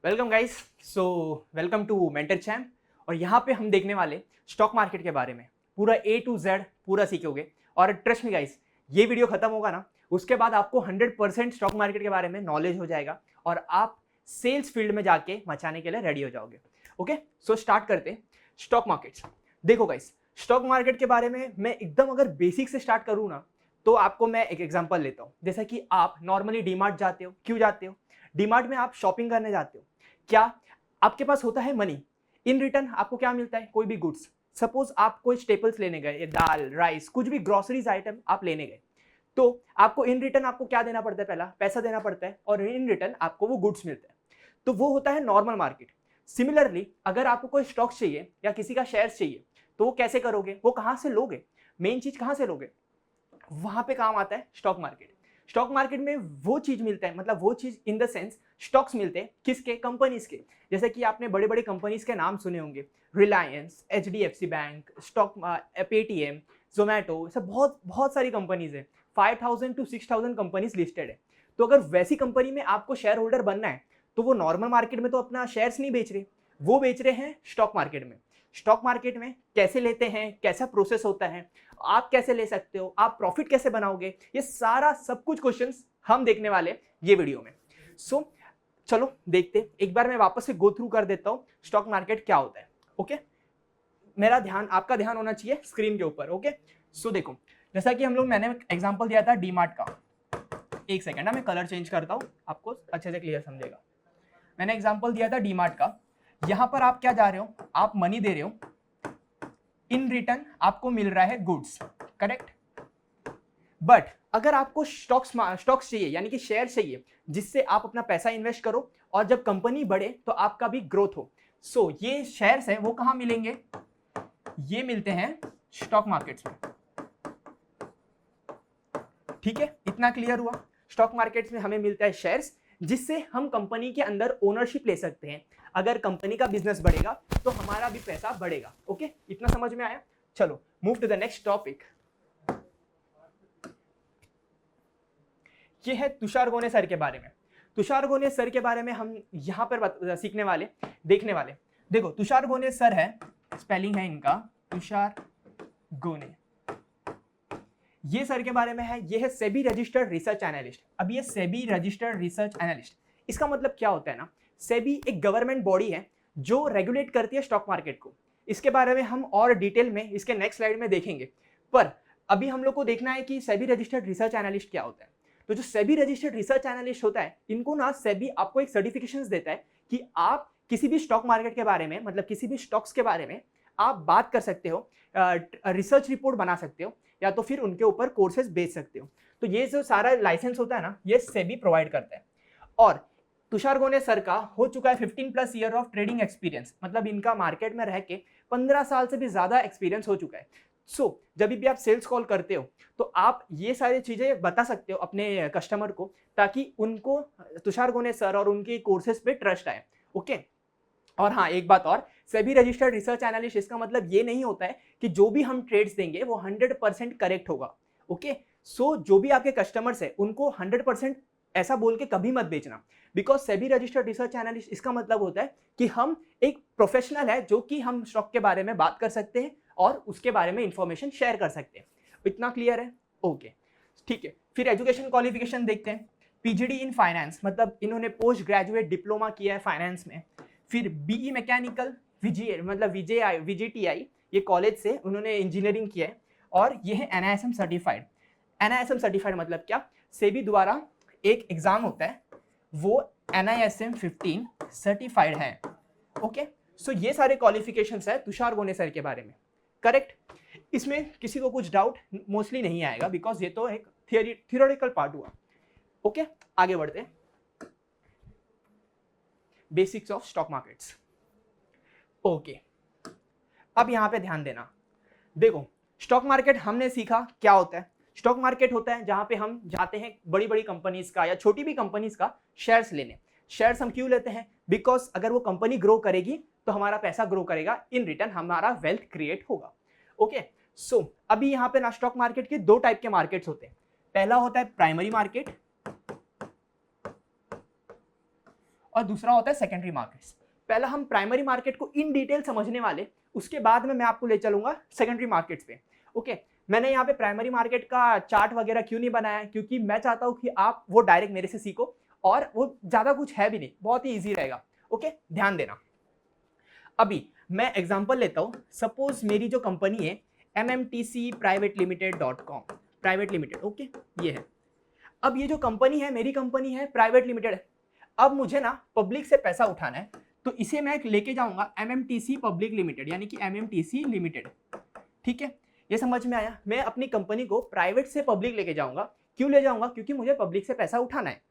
Welcome guys. Welcome to Mentor Chum. और यहाँ पे हम देखने वाले स्टॉक मार्केट के बारे में पूरा A to Z पूरा सीखोगे। और ट्रस्ट मी गाइस, ये वीडियो खत्म होगा ना, उसके बाद आपको 100% स्टॉक मार्केट के बारे में नॉलेज हो जाएगा और आप सेल्स फील्ड में जाके मचाने के लिए रेडी हो जाओगे। ओके, सो स्टार्ट करते हैं स्टॉक मार्केट्स। देखो गाइस, स्टॉक मार्केट के बारे में मैं एकदम अगर बेसिक से स्टार्ट करूँ ना, तो आपको मैं एक एग्जांपल लेता हूँ। जैसा कि आप नॉर्मली डीमार्ट जाते हो, क्यों जाते हो? डीमार्ट में आप शॉपिंग करने जाते हो, क्या आपके पास होता है मनी, इन रिटर्न आपको क्या मिलता है? कोई भी गुड्स। सपोज आप कोई स्टेपल्स लेने गए, दाल, राइस, कुछ भी ग्रोसरीज आइटम आप लेने गए, तो आपको इन रिटर्न आपको क्या देना पड़ता है? पहला पैसा देना पड़ता है और इन रिटर्न आपको वो गुड्स मिलते हैं। तो वो होता है नॉर्मल मार्केट। सिमिलरली अगर आपको कोई स्टॉक चाहिए या किसी का शेयर चाहिए, तो वो कैसे करोगे? वो कहां से लोगे? मेन चीज कहां से लोगे? वहां पे काम आता है स्टॉक मार्केट। स्टॉक मार्केट में वो चीज मिलता है, मतलब वो चीज इन द सेंस स्टॉक्स मिलते हैं किसके? कंपनीज के। जैसे कि आपने बड़े बड़े कंपनीज के नाम सुने होंगे, Reliance, HDFC bank, stock, Paytm, Zomato, सब बहुत बहुत सारी कंपनीज है। 5000 to 6000 कंपनीज लिस्टेड है। तो अगर वैसी कंपनी में आपको शेयर होल्डर बनना है, तो वो नॉर्मल मार्केट में तो अपना शेयर्स नहीं बेच रहे, वो बेच रहे हैं स्टॉक मार्केट में। स्टॉक मार्केट में कैसे लेते हैं, कैसा प्रोसेस होता है, आप कैसे ले सकते हो, आप प्रॉफिट कैसे बनाओगे, ये सारा सब कुछ क्वेश्चंस हम देखने वाले ये वीडियो में। सो चलो देखते, एक बार मैं वापस से गो थ्रू कर देता हूं स्टॉक मार्केट क्या होता है। ओके, मेरा ध्यान, आपका ध्यान होना चाहिए स्क्रीन के ऊपर। ओके, सो देखो, जैसा कि मैंने एग्जांपल दिया था डीमार्ट का। एक सेकंड ना, मैं कलर चेंज करता हूं, आपको अच्छे से क्लियर समझेगा। मैंने एग्जांपल दिया था डीमार्ट का। यहां पर आप क्या जा रहे हो? आप मनी दे रहे हो, इन रिटर्न आपको मिल रहा है गुड्स, करेक्ट। बट अगर आपको स्टॉक्स चाहिए, यानी कि शेयर चाहिए, जिससे आप अपना पैसा इन्वेस्ट करो और जब कंपनी बढ़े तो आपका भी ग्रोथ हो। सो ये शेयर्स हैं, वो कहां मिलेंगे? ये मिलते हैं स्टॉक मार्केट्स में। ठीक है, इतना क्लियर हुआ। स्टॉक मार्केट्स में हमें मिलता है शेयर्स, जिससे हम कंपनी के अंदर ओनरशिप ले सकते हैं। अगर कंपनी का बिजनेस बढ़ेगा तो हमारा भी पैसा बढ़ेगा। ओके, इतना समझ में आया? चलो move to the next topic. ये है तुषार गोने सर के बारे में। तुषार गोने सर के बारे में हम यहां पर सीखने वाले, देखने वाले। देखो, तुषार गोने सर है, स्पेलिंग है इनका तुषार गोने। ये सर के बारे में है, ये है सेबी रजिस्टर्ड रिसर्च एनालिस्ट। अब ये सेबी रजिस्टर्ड रिसर्च एनालिस्ट, इसका मतलब क्या होता है ना, सेबी एक गवर्नमेंट बॉडी है जो रेगुलेट करती है स्टॉक मार्केट को। इसके बारे में हम और डिटेल में इसके नेक्स्ट स्लाइड में देखेंगे, पर अभी हम लोग को देखना है कि सेबी रजिस्टर्ड रिसर्च एनालिस्ट क्या होता है। तो जो सेबी रजिस्टर्ड रिसर्च एनालिस्ट होता है, इनको ना सेबी आपको एक सर्टिफिकेशन देता है कि आप किसी भी स्टॉक मार्केट के बारे में, मतलब किसी भी स्टॉक्स के बारे में आप बात कर सकते हो, रिसर्च रिपोर्ट बना सकते हो, या तो फिर उनके ऊपर कोर्सेज बेच सकते हो। तो ये जो सारा लाइसेंस होता है ना, ये सेबी प्रोवाइड करता है। और तुषार गोने सर का हो चुका है 15+ ईयर ऑफ ट्रेडिंग एक्सपीरियंस, मतलब इनका मार्केट में रह के 15 साल से भी ज्यादा एक्सपीरियंस हो चुका है। सो जब भी आप सेल्स कॉल करते हो, तो आप ये सारी चीजें बता सकते हो अपने कस्टमर को, ताकि उनको तुषार गोने सर और उनके कोर्सेज पे ट्रस्ट आए। ओके, और हाँ, एक बात और, सेबी रजिस्टर्ड रिसर्च एनालिस्ट, इसका मतलब ये नहीं होता है कि जो भी हम ट्रेड्स देंगे वो 100% करेक्ट होगा। ओके, सो जो भी आपके कस्टमर्स है उनको 100% ऐसा बोल के कभी मत बेचना, because SEBI registered research analyst, इसका मतलब होता है कि हम एक प्रोफेशनल है जो कि हम स्टॉक के बारे में बात कर सकते हैं और उसके बारे में इंफॉर्मेशन शेयर कर सकते हैं। इतना क्लियर है? ओके, ठीक है। फिर एजुकेशन क्वालिफिकेशन देखते हैं। पीजीडी इन फाइनेंस, मतलब इन्होंने पोस्ट ग्रेजुएट डिप्लोमा किया है फाइनेंस में। फिर बीई मैकेनिकल विजे, मतलब VJTI, ये कॉलेज से उन्होंने इंजीनियरिंग किया है। और ये है NISM सर्टिफाइड। NISM सर्टिफाइड मतलब क्या? सेबी द्वारा एक एग्जाम होता है, वो NISM 15 सर्टिफाइड है। ओके, सो ये सारे क्वालिफिकेशंस है तुषार गोने सर के बारे में, करेक्ट। इसमें किसी को कुछ डाउट मोस्टली नहीं आएगा, बिकॉज ये तो एक थियोरेटिकल पार्ट हुआ। ओके, आगे बढ़ते हैं। Basics of stock markets. Okay, अब यहां पे ध्यान देना। देखो, स्टॉक मार्केट हमने सीखा क्या होता है। स्टॉक मार्केट होता है जहां पे हम जाते हैं बड़ी बड़ी कंपनीज का या छोटी भी कंपनीज का शेयर्स लेने। शेयर्स हम क्यों लेते हैं? बिकॉज अगर वो कंपनी ग्रो करेगी तो हमारा पैसा ग्रो करेगा, इन रिटर्न हमारा वेल्थ क्रिएट होगा। ओके, सो अभी यहां पे ना स्टॉक मार्केट के दो टाइप के मार्केट्स होते हैं। पहला होता है प्राइमरी मार्केट और दूसरा होता है सेकेंडरी मार्केट्स। पहला हम प्राइमरी मार्केट को इन डिटेल समझने वाले, उसके बाद में मैं आपको ले चलूंगा सेकेंडरी मार्केट्स पे। ओके, मैंने यहाँ पे प्राइमरी मार्केट का चार्ट वगैरह क्यों नहीं बनाया है, क्योंकि मैं चाहता हूँ कि आप वो डायरेक्ट मेरे से सीखो, और वो ज़्यादा कुछ है भी नहीं, बहुत ही ईजी रहेगा। ओके, ध्यान देना। अभी मैं एग्जांपल लेता हूँ, सपोज मेरी जो कंपनी है mmtcprivatelimited.com, प्राइवेट लिमिटेड। ओके, ये है। अब ये जो कंपनी है, मेरी कंपनी है, प्राइवेट लिमिटेड है। अब मुझे ना पब्लिक से पैसा उठाना है, तो इसे मैं लेके जाऊंगा MMTC पब्लिक लिमिटेड, यानी कि MMTC लिमिटेड। ठीक है, ये समझ में आया। मैं अपनी कंपनी को प्राइवेट से पब्लिक लेके जाऊंगा। क्यों ले जाऊंगा? क्योंकि मुझे पब्लिक से पैसा उठाना है।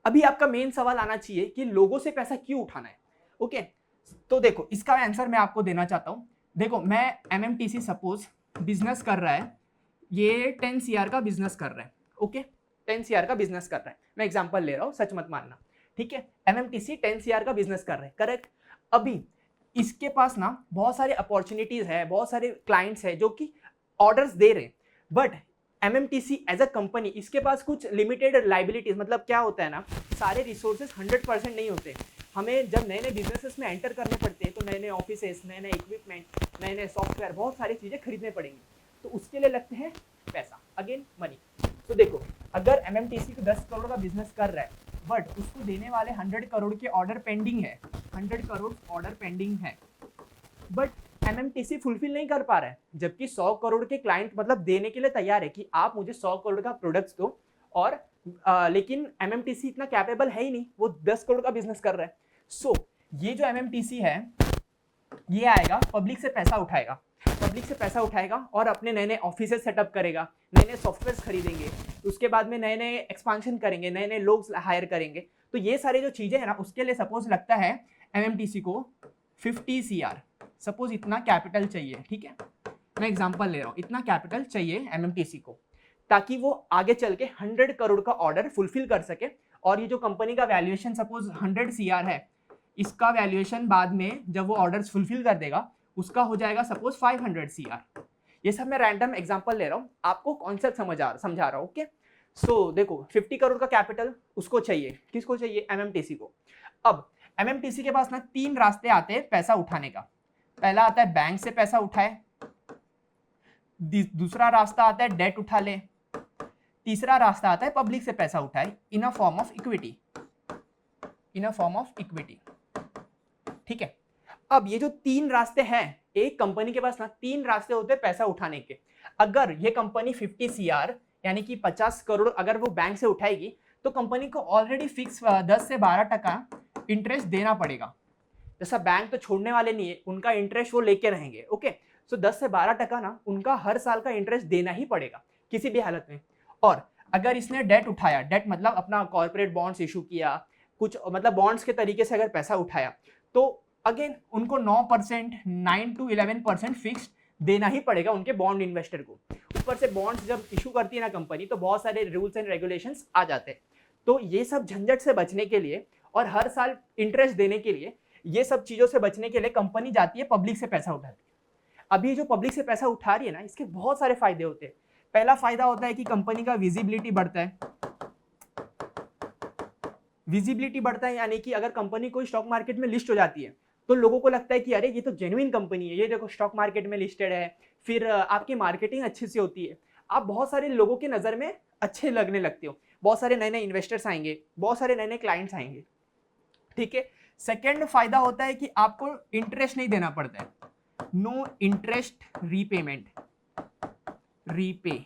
अभी आपका मेन सवाल आना चाहिए कि लोगों से पैसा क्यों उठाना है। ओके, तो देखो, इसका आंसर मैं आपको देना चाहता हूँ। देखो, मैं MMTC सपोज बिजनेस कर रहा है, ये 10 CR का बिजनेस कर रहा है। ओके, 10 CR का बिजनेस कर रहा है, मैं एग्जांपल ले रहा हूँ, सच मत मानना। ठीक है, MMTC 10 CR का बिजनेस कर रहे हैं, करेक्ट। अभी इसके पास ना बहुत सारे अपॉर्चुनिटीज है, बहुत सारे क्लाइंट्स है जो कि ऑर्डर्स दे रहे हैं, but MMTC as a company, इसके पास कुछ लिमिटेड लाइबिलिटीज, मतलब क्या होता है ना, सारे रिसोर्सेज 100% नहीं होते। हमें जब नए नए बिजनेसेस में एंटर करने पड़ते हैं, तो नए नए ऑफिसेस, नए नए इक्विपमेंट, नए नए सॉफ्टवेयर, बहुत सारी चीज़ें खरीदने पड़ेंगी, तो उसके लिए लगते हैं पैसा, अगेन मनी। तो देखो, अगर MMTC को 10 करोड़ का बिजनेस कर रहा है, बट उसको देने वाले 100 करोड़ के ऑर्डर पेंडिंग है, 100 करोड़ ऑर्डर पेंडिंग है, बट MMTC फुलफिल नहीं कर पा रहा है, जबकि 100 करोड़ के क्लाइंट मतलब देने के लिए तैयार है कि आप मुझे 100 करोड़ का प्रोडक्ट्स दो, और लेकिन MMTC इतना कैपेबल है ही नहीं, वो 10 करोड़ का बिजनेस कर रहा है। सो ये जो MMTC है, ये आएगा पब्लिक से पैसा उठाएगा, पब्लिक से पैसा उठाएगा और अपने नए नए ऑफिसेज सेटअप करेगा, नए नए सॉफ्टवेयर खरीदेंगे, उसके बाद में नए नए एक्सपांशन करेंगे, नए नए लोग हायर करेंगे। तो ये सारी जो चीजें हैं ना, उसके लिए सपोज लगता है MMTC को 50 CR, सपोज इतना कैपिटल चाहिए। ठीक है, मैं एग्जांपल ले रहा हूँ, इतना कैपिटल चाहिए MMTC को, ताकि वो आगे चल के 100 करोड़ का ऑर्डर फुलफिल कर सके। और ये जो कंपनी का वैल्यूएशन सपोज 100 CR है, इसका वैल्यूएशन बाद में जब वो ऑर्डर्स फुलफिल कर देगा, उसका हो जाएगा सपोज 500 CR। ये सब मैं रैंडम एग्जांपल ले रहा हूँ, आपको कॉन्सेप्ट समझा रहा हूँ। ओके, सो देखो, 50 करोड़ का कैपिटल उसको चाहिए, किसको चाहिए? MMTC को। अब MMTC के पास ना 3 रास्ते आते हैं पैसा उठाने का। पहला आता है बैंक से पैसा उठाए, दूसरा रास्ता आता है डेट उठा ले, तीसरा रास्ता आता है पब्लिक से पैसा उठाए in a form of equity, in a form of equity. ठीक है, अब ये जो 3 रास्ते हैं, एक कंपनी के पास ना 3 रास्ते होते हैं पैसा उठाने के। अगर ये कंपनी 50 CR यानी कि 50 करोड़ अगर वो बैंक से उठाएगी, तो कंपनी को ऑलरेडी फिक्स 10 से 12% इंटरेस्ट देना पड़ेगा। जैसा बैंक तो छोड़ने वाले नहीं है, उनका इंटरेस्ट वो लेके रहेंगे। ओके, सो 10 से 12% ना उनका हर साल का इंटरेस्ट देना ही पड़ेगा किसी भी हालत में। और अगर इसने डेट उठाया, डेट मतलब अपना कॉर्पोरेट बॉन्ड्स इशू किया, कुछ मतलब बॉन्ड्स के तरीके से अगर पैसा उठाया, तो अगेन उनको 9%, 9 to 11% फिक्स्ड देना ही पड़ेगा उनके बॉन्ड इन्वेस्टर को। ऊपर से बॉन्ड्स जब इशू करती है ना कंपनी, तो बहुत सारे रूल्स एंड रेगुलेशंस आ जाते हैं। तो ये सब झंझट से बचने के लिए और हर साल इंटरेस्ट देने के लिए, ये सब चीजों से बचने के लिए कंपनी जाती है पब्लिक से पैसा उठाती है। अभी जो पब्लिक से पैसा उठा रही है ना, इसके बहुत सारे फायदे होते हैं। पहला फायदा होता है कि कंपनी का विजिबिलिटी बढ़ता है। विजिबिलिटी बढ़ता है यानी कि अगर कंपनी कोई स्टॉक मार्केट में लिस्ट हो जाती है, तो लोगों को लगता है कि अरे ये तो जेन्युइन कंपनी है, ये देखो स्टॉक मार्केट में लिस्टेड है। फिर आपकी मार्केटिंग अच्छी सी होती है, आप बहुत सारे लोगों की नज़र में अच्छे लगने लगते हो, बहुत सारे नए नए इन्वेस्टर्स आएंगे, बहुत सारे नए नए क्लाइंट्स आएंगे। ठीक है, सेकेंड फायदा होता है कि आपको इंटरेस्ट नहीं देना पड़ता है, नो इंटरेस्ट रीपेमेंट, रीपे।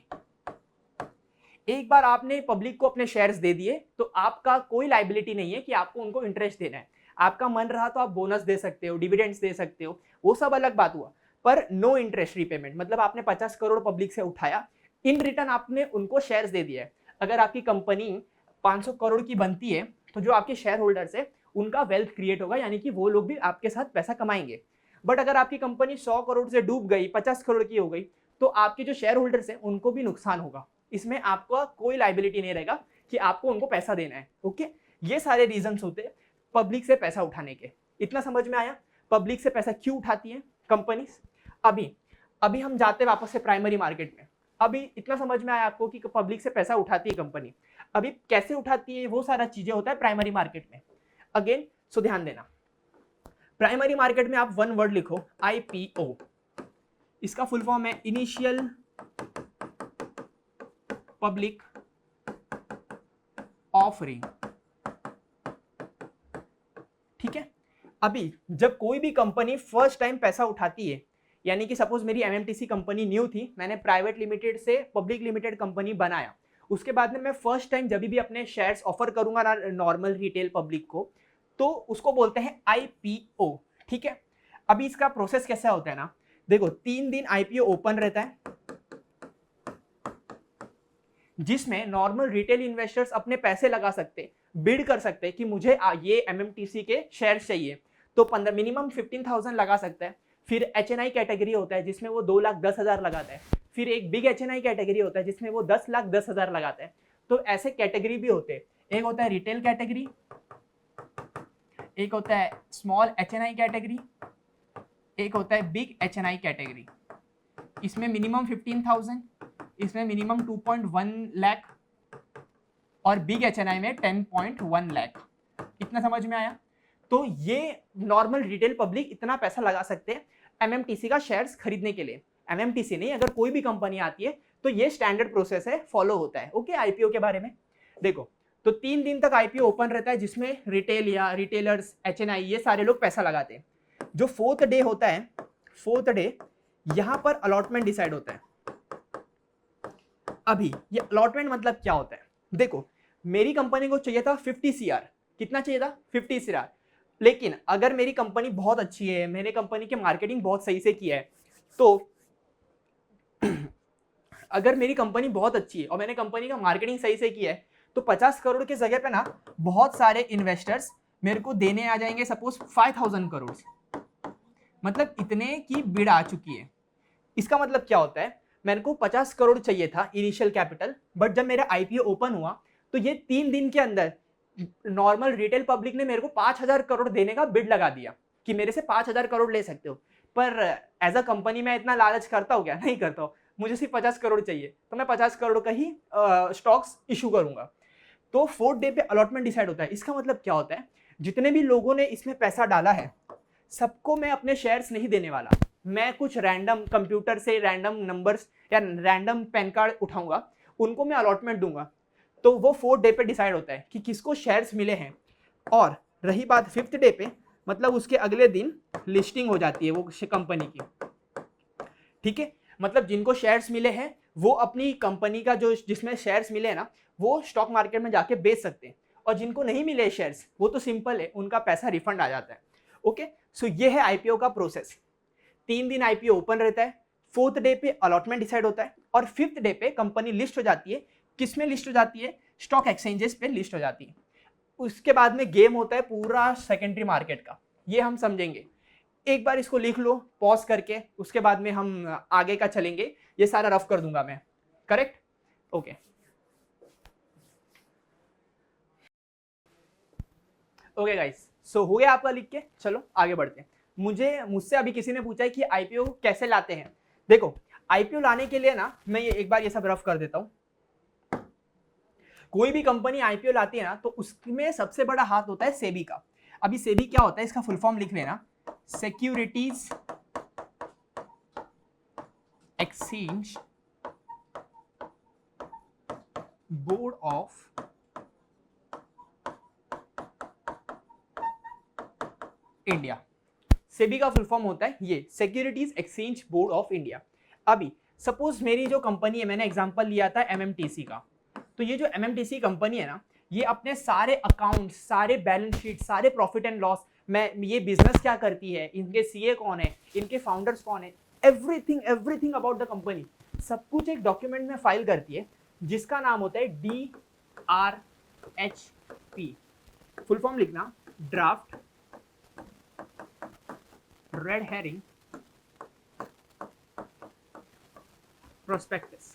एक बार आपने पब्लिक को अपने शेयर्स दे दिए, तो आपका कोई लाइबिलिटी नहीं है कि आपको उनको इंटरेस्ट देना है। आपका मन रहा तो आप बोनस दे सकते हो, डिविडेंड्स दे सकते हो, वो सब अलग बात हुआ, पर नो इंटरेस्ट रीपेमेंट। मतलब आपने 50 करोड़ पब्लिक से उठाया, इन रिटर्न आपने उनको शेयर्स दे दिया है। अगर आपकी कंपनी 500 करोड़ की बनती है, तो जो आपके शेयर होल्डर्स है उनका वेल्थ क्रिएट होगा, यानी कि वो लोग भी आपके साथ पैसा कमाएंगे। बट अगर आपकी कंपनी 100 करोड़ से डूब गई, 50 करोड़ की हो गई, तो आपके जो शेयर होल्डर्स हैं उनको भी नुकसान होगा। इसमें आपका कोई लाइबिलिटी नहीं रहेगा कि आपको उनको पैसा देना है। ओके, ये सारे रीजंस होते हैं पब्लिक से पैसा उठाने के। इतना समझ में आया पब्लिक से पैसा क्यों उठाती है कंपनीज। अभी हम जाते हैं वापस से प्राइमरी मार्केट में। अभी इतना समझ में आया आपको कि पब्लिक से पैसा उठाती है कंपनी। अभी कैसे उठाती है वो सारा चीजें होता है प्राइमरी मार्केट में। अगेन सो ध्यान देना, प्राइमरी मार्केट में आप वन वर्ड लिखो आईपीओ, इसका फुल फॉर्म है इनिशियल पब्लिक ऑफरिंग। ठीक है, अभी जब कोई भी कंपनी फर्स्ट टाइम पैसा उठाती है, यानी कि सपोज मेरी एमएमटीसी कंपनी न्यू थी, मैंने प्राइवेट लिमिटेड से पब्लिक लिमिटेड कंपनी बनाया, उसके बाद में मैं फर्स्ट टाइम जब भी अपने शेयर्स ऑफर करूंगा ना नॉर्मल रिटेल पब्लिक को, तो उसको बोलते हैं आईपीओ। ठीक है, अभी इसका प्रोसेस कैसा होता है ना, देखो 3 दिन आईपीओ ओपन रहता है, जिसमें नॉर्मल रिटेल इन्वेस्टर्स अपने पैसे लगा सकते, बिड कर सकते कि मुझे ये एमएमटीसी के शेयर चाहिए, तो मिनिमम 15,000 लगा सकता है। फिर एचएनआई कैटेगरी होता है जिसमें वो 2,10,000 लगाता है, फिर एक बिग एचएनआई कैटेगरी होता है जिसमें वो 10,10,000 लगाता है। तो ऐसे कैटेगरी भी होते हैं, एक होता है रिटेल कैटेगरी, एक होता है स्मॉल एचएनआई कैटेगरी, एक होता है बिग एचएनआई कैटेगरी। इसमें मिनिमम 15,000, इसमें मिनिमम 2.1 लाख और बिग एचएनआई में 10.1 लाख। इतना समझ में आया? तो ये नॉर्मल रिटेल पब्लिक इतना पैसा लगा सकते हैं एमएमटीसी का शेयर्स खरीदने के लिए। एमएमटीसी नहीं, अगर कोई भी कंपनी आती है तो ये स्टैंडर्ड प्रोसेस है, फॉलो होता है। ओके, आईपीओ के बारे में देखो, तो 3 दिन तक आईपीओ ओपन रहता है जिसमें रिटेल या रिटेलर्स एचएनआई ये सारे लोग पैसा लगाते हैं। जो 4th डे होता है, 4th डे यहां पर अलॉटमेंट डिसाइड होता है। अभी ये अलॉटमेंट मतलब क्या होता है, देखो मेरी कंपनी को चाहिए था 50 CR, कितना चाहिए था 50 CR, लेकिन अगर मेरी कंपनी बहुत अच्छी है, मैंने कंपनी के मार्केटिंग बहुत सही से किया है, तो अगर मेरी कंपनी बहुत अच्छी है और मैंने कंपनी का मार्केटिंग सही से किया है, तो 50 करोड़ के जगह पे ना बहुत सारे इन्वेस्टर्स मेरे को देने आ जाएंगे, सपोज 5,000 करोड़, मतलब इतने की बिड आ चुकी है। इसका मतलब क्या होता है, मेरे को 50 करोड़ चाहिए था इनिशियल कैपिटल, बट जब मेरा आईपीओ ओपन हुआ तो ये 3 दिन के अंदर नॉर्मल रिटेल पब्लिक ने मेरे को 5,000 करोड़ देने का बिड लगा दिया कि मेरे से 5,000 करोड़ ले सकते हो। पर एज अ कंपनी मैं इतना लालच करता हूँ क्या? नहीं करता हूँ, मुझे सिर्फ 50 करोड़ चाहिए, तो मैं 50 करोड़ का ही स्टॉक्स इशू करूंगा। तो 4th डे पे अलॉटमेंट डिसाइड होता है। इसका मतलब क्या होता है, जितने भी लोगों ने इसमें पैसा डाला है सबको मैं अपने शेयर्स नहीं देने वाला, मैं कुछ रैंडम कंप्यूटर से रैंडम नंबर्स या रैंडम पैन कार्ड उठाऊंगा, उनको मैं अलॉटमेंट दूंगा। तो वो 4th डे पे डिसाइड होता है कि किसको शेयर्स मिले हैं। और रही बात 5th डे पे, मतलब उसके अगले दिन लिस्टिंग हो जाती है वो कंपनी की। ठीक है, मतलब जिनको शेयर्स मिले हैं वो अपनी कंपनी का जो जिसमें शेयर्स मिले हैं ना, वो स्टॉक मार्केट में जाके बेच सकते हैं, और जिनको नहीं मिले शेयर्स वो तो सिंपल है, उनका पैसा रिफंड आ जाता है। ओके, सो ये है आईपीओ का प्रोसेस। 3 दिन आईपीओ ओपन रहता है, 4th डे पे अलॉटमेंट डिसाइड होता है, और 5th डे पे कंपनी लिस्ट हो जाती है। किसमें लिस्ट हो जाती है? स्टॉक एक्सचेंजेस पे लिस्ट हो जाती है। उसके बाद में गेम होता है पूरा सेकेंडरी मार्केट का, ये हम समझेंगे। एक बार इसको लिख लो पॉज करके, उसके बाद में हम आगे का चलेंगे, ये सारा रफ कर दूंगा मैं, करेक्ट? ओके ओके गाइस, सो हो गया आपका लिख के, चलो आगे बढ़ते हैं। मुझसे अभी किसी ने पूछा है कि आईपीओ कैसे लाते हैं। देखो आईपीओ लाने के लिए ना, मैं ये एक बार ये सब रफ कर देता हूं। कोई भी कंपनी आईपीओ लाती है ना, तो उसमें सबसे बड़ा हाथ होता है सेबी का। अभी सेबी क्या होता है, इसका फुल फॉर्म लिख लेना, securities exchange board of India. SEBI का फुल फॉर्म होता है ये, securities exchange board of India. अभी सपोज मेरी जो कंपनी है, मैंने एग्जांपल लिया था एमएमटीसी का, तो ये जो एमएमटीसी कंपनी है ना, ये अपने सारे अकाउंट, सारे बैलेंस शीट, सारे प्रॉफिट एंड लॉस, मैं ये बिजनेस क्या करती है, इनके सीए कौन है, इनके फाउंडर्स कौन है, एवरीथिंग अबाउट द कंपनी, सब कुछ एक डॉक्यूमेंट में फाइल करती है, जिसका नाम होता है DRHP। फुल फॉर्म लिखना, ड्राफ्ट रेड हेरिंग प्रोस्पेक्टस।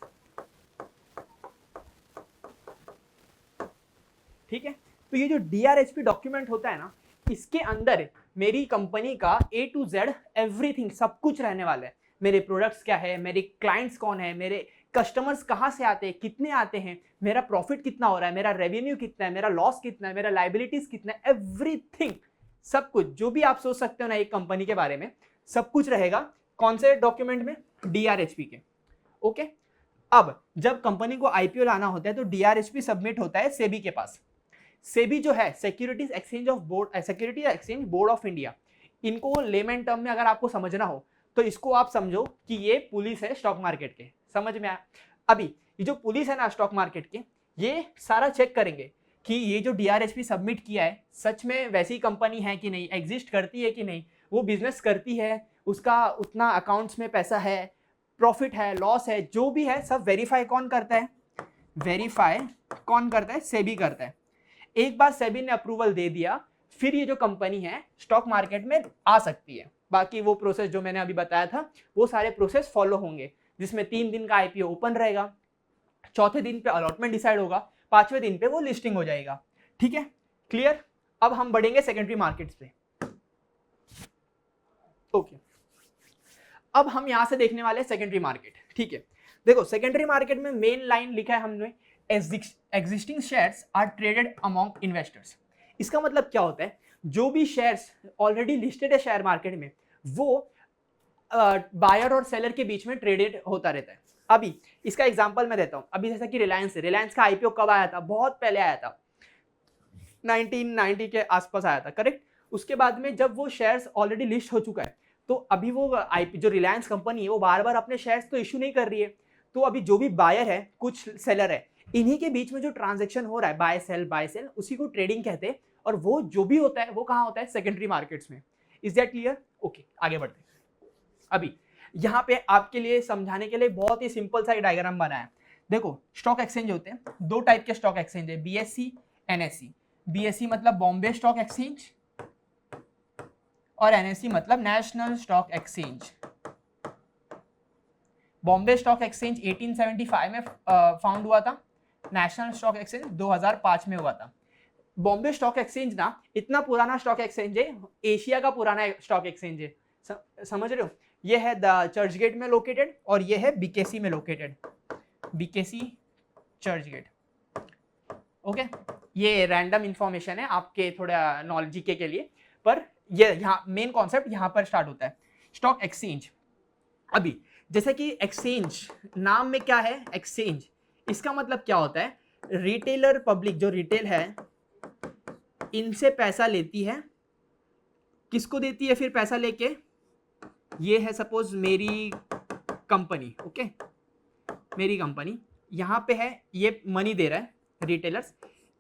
ठीक है, तो ये जो DRHP डॉक्यूमेंट होता है ना, इसके अंदर मेरी कंपनी का A to Z एवरीथिंग, सब कुछ रहने वाला है। मेरे प्रोडक्ट्स क्या है, मेरे क्लाइंट्स कौन है, मेरे कस्टमर्स कहाँ से आते हैं, कितने आते हैं, मेरा प्रॉफिट कितना हो रहा है, मेरा रेवेन्यू कितना है, मेरा लॉस कितना है, मेरा लाइबिलिटीज कितना है, एवरीथिंग, सब कुछ जो भी आप सोच सकते हो ना एक कंपनी के बारे में, सब कुछ रहेगा कौन से डॉक्यूमेंट में, DRHP के। ओके, अब जब कंपनी को IPO लाना होता है तो DRHP सबमिट होता है सेबी के पास। सेबी जो है securities exchange board of India, इनको लेमन टर्म में अगर आपको समझना हो तो इसको आप समझो कि ये पुलिस है स्टॉक मार्केट के। समझ में आया? अभी ये जो पुलिस है ना स्टॉक मार्केट के, ये सारा चेक करेंगे कि ये जो DRHP सबमिट किया है सच में वैसी कंपनी है कि नहीं, एग्जिस्ट करती है कि नहीं, वो बिजनेस करती है, उसका उतना अकाउंट्स में पैसा है, प्रॉफिट है, लॉस है, जो भी है सब वेरीफाई कौन करता है? वेरीफाई कौन करता है? सेबी करता है। एक बार सेबी ने अप्रूवल दे दिया, फिर ये जो कंपनी है स्टॉक मार्केट में आ सकती है। बाकी वो प्रोसेस जो मैंने अभी बताया था वो सारे प्रोसेस फॉलो होंगे, जिसमें 3 दिन का IPO ओपन रहेगा, चौथे दिन पे अलॉटमेंट डिसाइड होगा, 5वें दिन पे वो लिस्टिंग हो जाएगा। ठीक है, क्लियर? अब हम बढ़ेंगे सेकेंडरी मार्केट्स पे। ओके, अब हम यहां से देखने वाले सेकेंडरी मार्केट। ठीक है, देखो सेकेंडरी मार्केट में मेन लाइन लिखा है हमने, existing shares are traded among investors. इसका मतलब क्या होता है? जो भी शेयर्स ऑलरेडी लिस्टेड है शेयर मार्केट में, वो बायर और सेलर के बीच में ट्रेडेड होता रहता है। अभी इसका एग्जांपल मैं देता हूं। अभी जैसा कि रिलायंस का IPO कब आया था? बहुत पहले आया था, 1990 के आसपास आया था, करेक्ट। उसके बाद में जब वो शेयर्स ऑलरेडी लिस्ट हो चुका है तो अभी वो जो रिलायंस कंपनी है वो बार बार अपने शेयर्स तो इशू नहीं कर रही है। तो अभी जो भी बायर है, कुछ सेलर है, इन्हीं के बीच में जो ट्रांजेक्शन हो रहा है बाय सेल, उसी को ट्रेडिंग कहते हैं। और वो जो भी होता है वो कहाँ होता है? सेकेंडरी मार्केट्स में। Is that clear? ओके, आगे बढ़ते हैं। अभी यहाँ पे आपके लिए समझाने के लिए बहुत ही सिंपल सा डायग्राम बनाया है। देखो स्टॉक एक्सचेंज होते हैं, 2 टाइप के स्टॉक एक्सचेंज है, BSE, NSE। BSE मतलब बॉम्बे स्टॉक एक्सचेंज और NSE मतलब national stock exchange. Bombay stock exchange 1875 में फाउंड हुआ था, नेशनल स्टॉक एक्सचेंज 2005 में हुआ था। बॉम्बे स्टॉक एक्सचेंज ना इतना पुराना स्टॉक एक्सचेंज है, एशिया का पुराना स्टॉक एक्सचेंज है। समझ रहे हो? ये है द चर्च गेट में लोकेटेड और ये है BKC में located, BKC Churchgate. Okay, ये रैंडम इंफॉर्मेशन है आपके थोड़ा नॉलेज के लिए, पर ये यहाँ मेन कॉन्सेप्ट यहाँ पर स्टार्ट होता है, स्टॉक एक्सचेंज। अभी जैसे कि एक्सचेंज नाम में क्या है? एक्सचेंज, इसका मतलब क्या होता है? रिटेलर पब्लिक जो रिटेल है इनसे पैसा लेती है, किसको देती है फिर पैसा लेके? ये है सपोज मेरी कंपनी, ओके, मेरी कंपनी यहाँ पे है, ये मनी दे रहा है रिटेलर्स।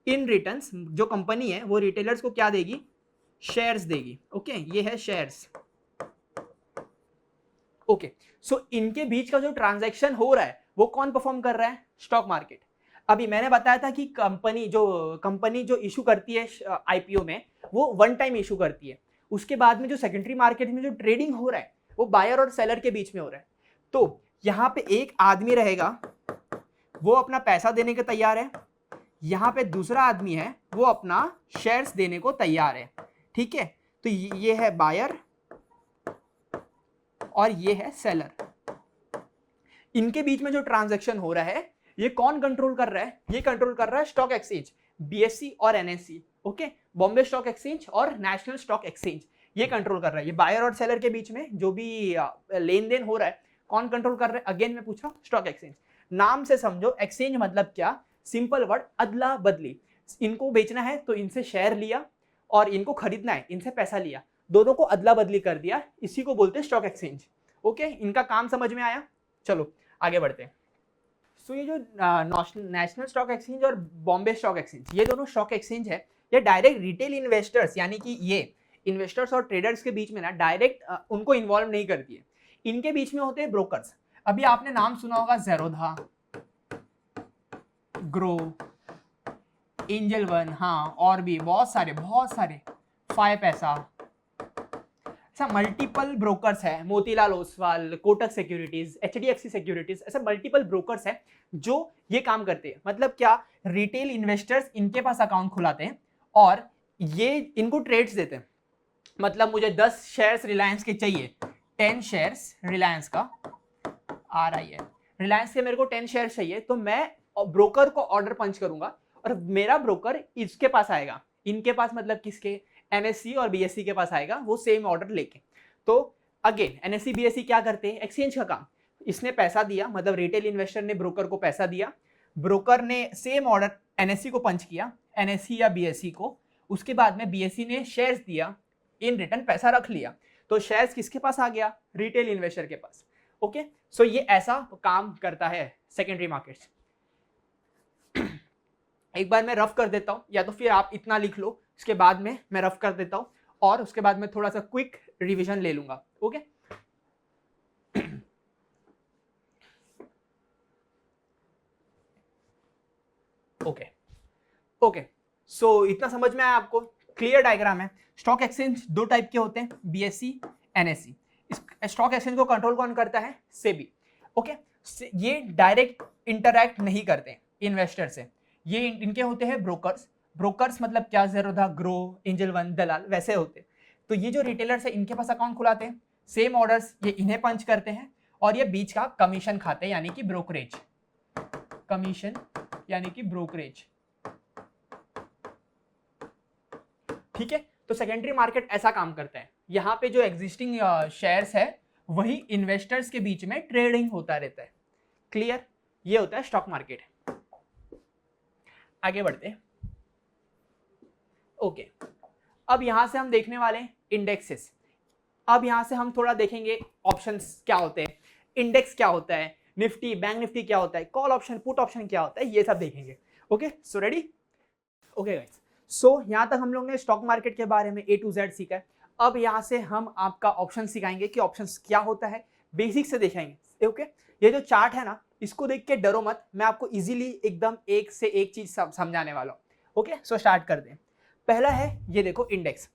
इन रिटर्न्स जो कंपनी है वो रिटेलर्स को क्या देगी? शेयर्स देगी। ओके, ये है शेयर्स। ओके, सो इनके बीच का जो ट्रांजैक्शन हो रहा है वो कौन परफॉर्म कर रहा है? Stock market. अभी मैंने बताया था कि कंपनी जो इशू करती है IPO में, वो 1 टाइम इशू करती है। उसके बाद में जो सेकेंडरी मार्केट में जो ट्रेडिंग हो रहा है वो बायर और सेलर के बीच में हो रहा है। तो यहाँ पे एक आदमी रहेगा, वो अपना पैसा देने के तैयार है, यहाँ पे दूसरा आदमी है वो अपना शेयर्स देने को तैयार है। ठीक है, तो ये है बायर और ये है सेलर। इनके बीच में जो ट्रांजैक्शन हो रहा है ये कौन कंट्रोल कर रहा है? ये कंट्रोल कर रहा है स्टॉक एक्सचेंज, BSE और NSE। Okay, Bombay stock exchange और नेशनल स्टॉक एक्सचेंज ये कंट्रोल कर रहा है। ये बायर और सेलर के बीच में जो भी लेन देन हो रहा है कौन कंट्रोल कर रहा है? अगेन मैं पूछ रहा हूँ, स्टॉक एक्सचेंज। नाम से समझो, एक्सचेंज मतलब क्या? सिंपल वर्ड, अदला बदली। इनको बेचना है तो इनसे शेयर लिया और इनको खरीदना है, इनसे पैसा लिया, दोनों को अदला बदली कर दिया, इसी को बोलते हैं स्टॉक एक्सचेंज। ओके, इनका काम समझ में आया? चलो आगे बढ़ते हैं। सो ये जो नेशनल स्टॉक एक्सचेंज और बॉम्बे स्टॉक एक्सचेंज, ये दोनों स्टॉक एक्सचेंज है, ये डायरेक्ट रिटेल इन्वेस्टर्स यानी कि ये इन्वेस्टर्स और ट्रेडर्स के बीच में ना डायरेक्ट उनको इन्वॉल्व नहीं करती है। इनके बीच में होते हैं ब्रोकर्स। अभी आपने नाम सुना होगा ज़ेरोधा, ग्रो, एंजल वन, हाँ, और भी बहुत सारे, 5 पैसा, ऐसा मल्टीपल ब्रोकर्स है, Motilal Oswal, Kotak securities, HDFC securities, ऐसे मल्टीपल ब्रोकर्स है जो ये काम करते हैं। मतलब क्या? रिटेल इन्वेस्टर्स इनके पास अकाउंट खुलाते हैं और ये इनको ट्रेड्स देते हैं। मतलब मुझे 10 शेयर्स रिलायंस के चाहिए, 10 शेयर्स रिलायंस का RIL, रिलायंस के मेरे को 10 शेयर चाहिए, तो मैं ब्रोकर को ऑर्डर पंच करूंगा और मेरा ब्रोकर इसके पास आएगा, इनके पास मतलब किसके, एनएससी और बीएससी के पास आएगा वो सेम ऑर्डर लेके। तो अगेन एनएससी बीएससी क्या करते हैं, एक्सचेंज का काम। इसने पैसा दिया, मतलब रिटेल इन्वेस्टर ने ब्रोकर को पैसा दिया, ब्रोकर ने सेम ऑर्डर एनएससी को पंच किया, एनएससी या बीएससी को, उसके बाद में बीएससी ने शेयर्स दिया, इन रिटर्न पैसा रख लिया, तो शेयर्स किसके पास आ गया, रिटेल इन्वेस्टर के पास। ओके, सो ये ऐसा काम करता है सेकेंडरी मार्केट्स। एक बार मैं रफ कर देता हूं, या तो फिर आप इतना लिख लो, इसके बाद में मैं रफ कर देता हूं और उसके बाद में थोड़ा सा क्विक रिवीजन ले लूंगा। ओके, ओके ओके, सो इतना समझ में आया आपको, क्लियर डायग्राम है। स्टॉक एक्सचेंज दो टाइप के होते हैं, बीएससी, एनएससी। स्टॉक एक्सचेंज को कंट्रोल कौन करता है, सेबी। ओके, ये डायरेक्ट इंटरैक्ट नहीं करते इन्वेस्टर से, ये इनके होते हैं ब्रोकर्स। ब्रोकर्स मतलब क्या, ज़ेरोधा, ग्रो, एंजल वन, दलाल, वैसे होते। तो ये जो रिटेलर्स है इनके पास अकाउंट खुलाते हैं, सेम ऑर्डर्स ये इन्हें पंच करते हैं और ये बीच का कमीशन खाते हैं, यानी कि ब्रोकरेज, कमीशन यानी कि ब्रोकरेज। ठीक है, तो सेकेंडरी मार्केट ऐसा काम करता है, यहाँ पे जो एग्जिस्टिंग शेयर्स है वही इन्वेस्टर्स के बीच में ट्रेडिंग होता रहता है। क्लियर, ये होता है स्टॉक मार्केट। आगे बढ़ते हैं। ओके, अब यहां से हम देखने वाले हैं इंडेक्सेस। अब यहां से हम थोड़ा देखेंगे ऑप्शंस क्या होते हैं, इंडेक्स क्या होता है, निफ्टी, बैंक निफ्टी क्या होता है, कॉल ऑप्शन, पुट ऑप्शन क्या होता है, ये सब देखेंगे। Okay, so ready. Okay guys, so यहां तक हम लोग ने स्टॉक मार्केट के बारे में A to Z सीखा है। अब यहां से हम आपका ऑप्शन सिखाएंगे कि ऑप्शंस क्या होता है, बेसिक से दिखाएंगे। ओके, ये जो चार्ट है ना, इसको देख के डरो मत, मैं आपको इजीली एकदम एक से एक चीज समझाने वाला हूँ। ओके, सो स्टार्ट कर दें। पहला है ये देखो इंडेक्स।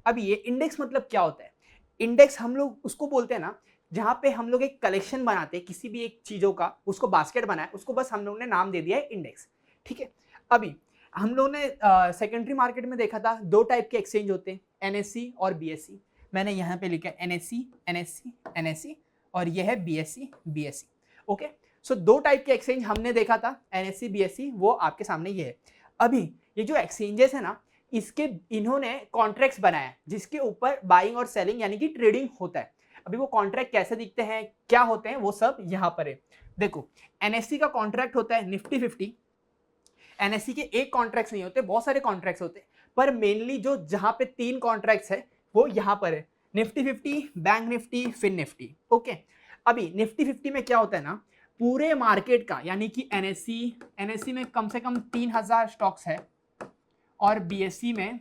अब ये इंडेक्स मतलब क्या होता है, इंडेक्स हम लोग उसको बोलते हैं ना जहाँ पे हम लोग एक कलेक्शन बनाते हैं किसी भी एक चीजों का, उसको बास्केट बनाए, उसको बस हम लोग ने नाम दे दिया है इंडेक्स। ठीक है, अभी हम लोग ने सेकेंडरी मार्केट में देखा था दो टाइप के एक्सचेंज होते हैं, एनएससी और बीएससी। मैंने यहाँ पे लिखा है एनएससी, एनएससी, एनएससी, और यह है बीएससी, बीएससी। ओके, सो दो टाइप के एक्सचेंज हमने देखा था, एनएससी, बीएससी, वो आपके सामने ये है। अभी ये जो एक्सचेंजेस है ना, इसके इन्होंने कॉन्ट्रैक्ट्स बनाया जिसके ऊपर बाइंग और सेलिंग यानी कि ट्रेडिंग होता है। अभी वो कॉन्ट्रैक्ट कैसे दिखते हैं, क्या होते हैं, वो सब यहाँ पर है। देखो, एनएससी का कॉन्ट्रैक्ट होता है निफ्टी 50। एनएससी के एक कॉन्ट्रैक्ट्स नहीं होते, बहुत सारे कॉन्ट्रैक्ट्स होते हैं, पर मेनली जो जहां पे 3 कॉन्ट्रैक्ट्स है वो यहाँ पर है, Nifty 50, bank Nifty, Fin Nifty. Okay, अभी निफ्टी 50 में क्या होता है ना, पूरे मार्केट का, यानी कि एनएससी में कम से कम 3000 स्टॉक्स है और बीएससी में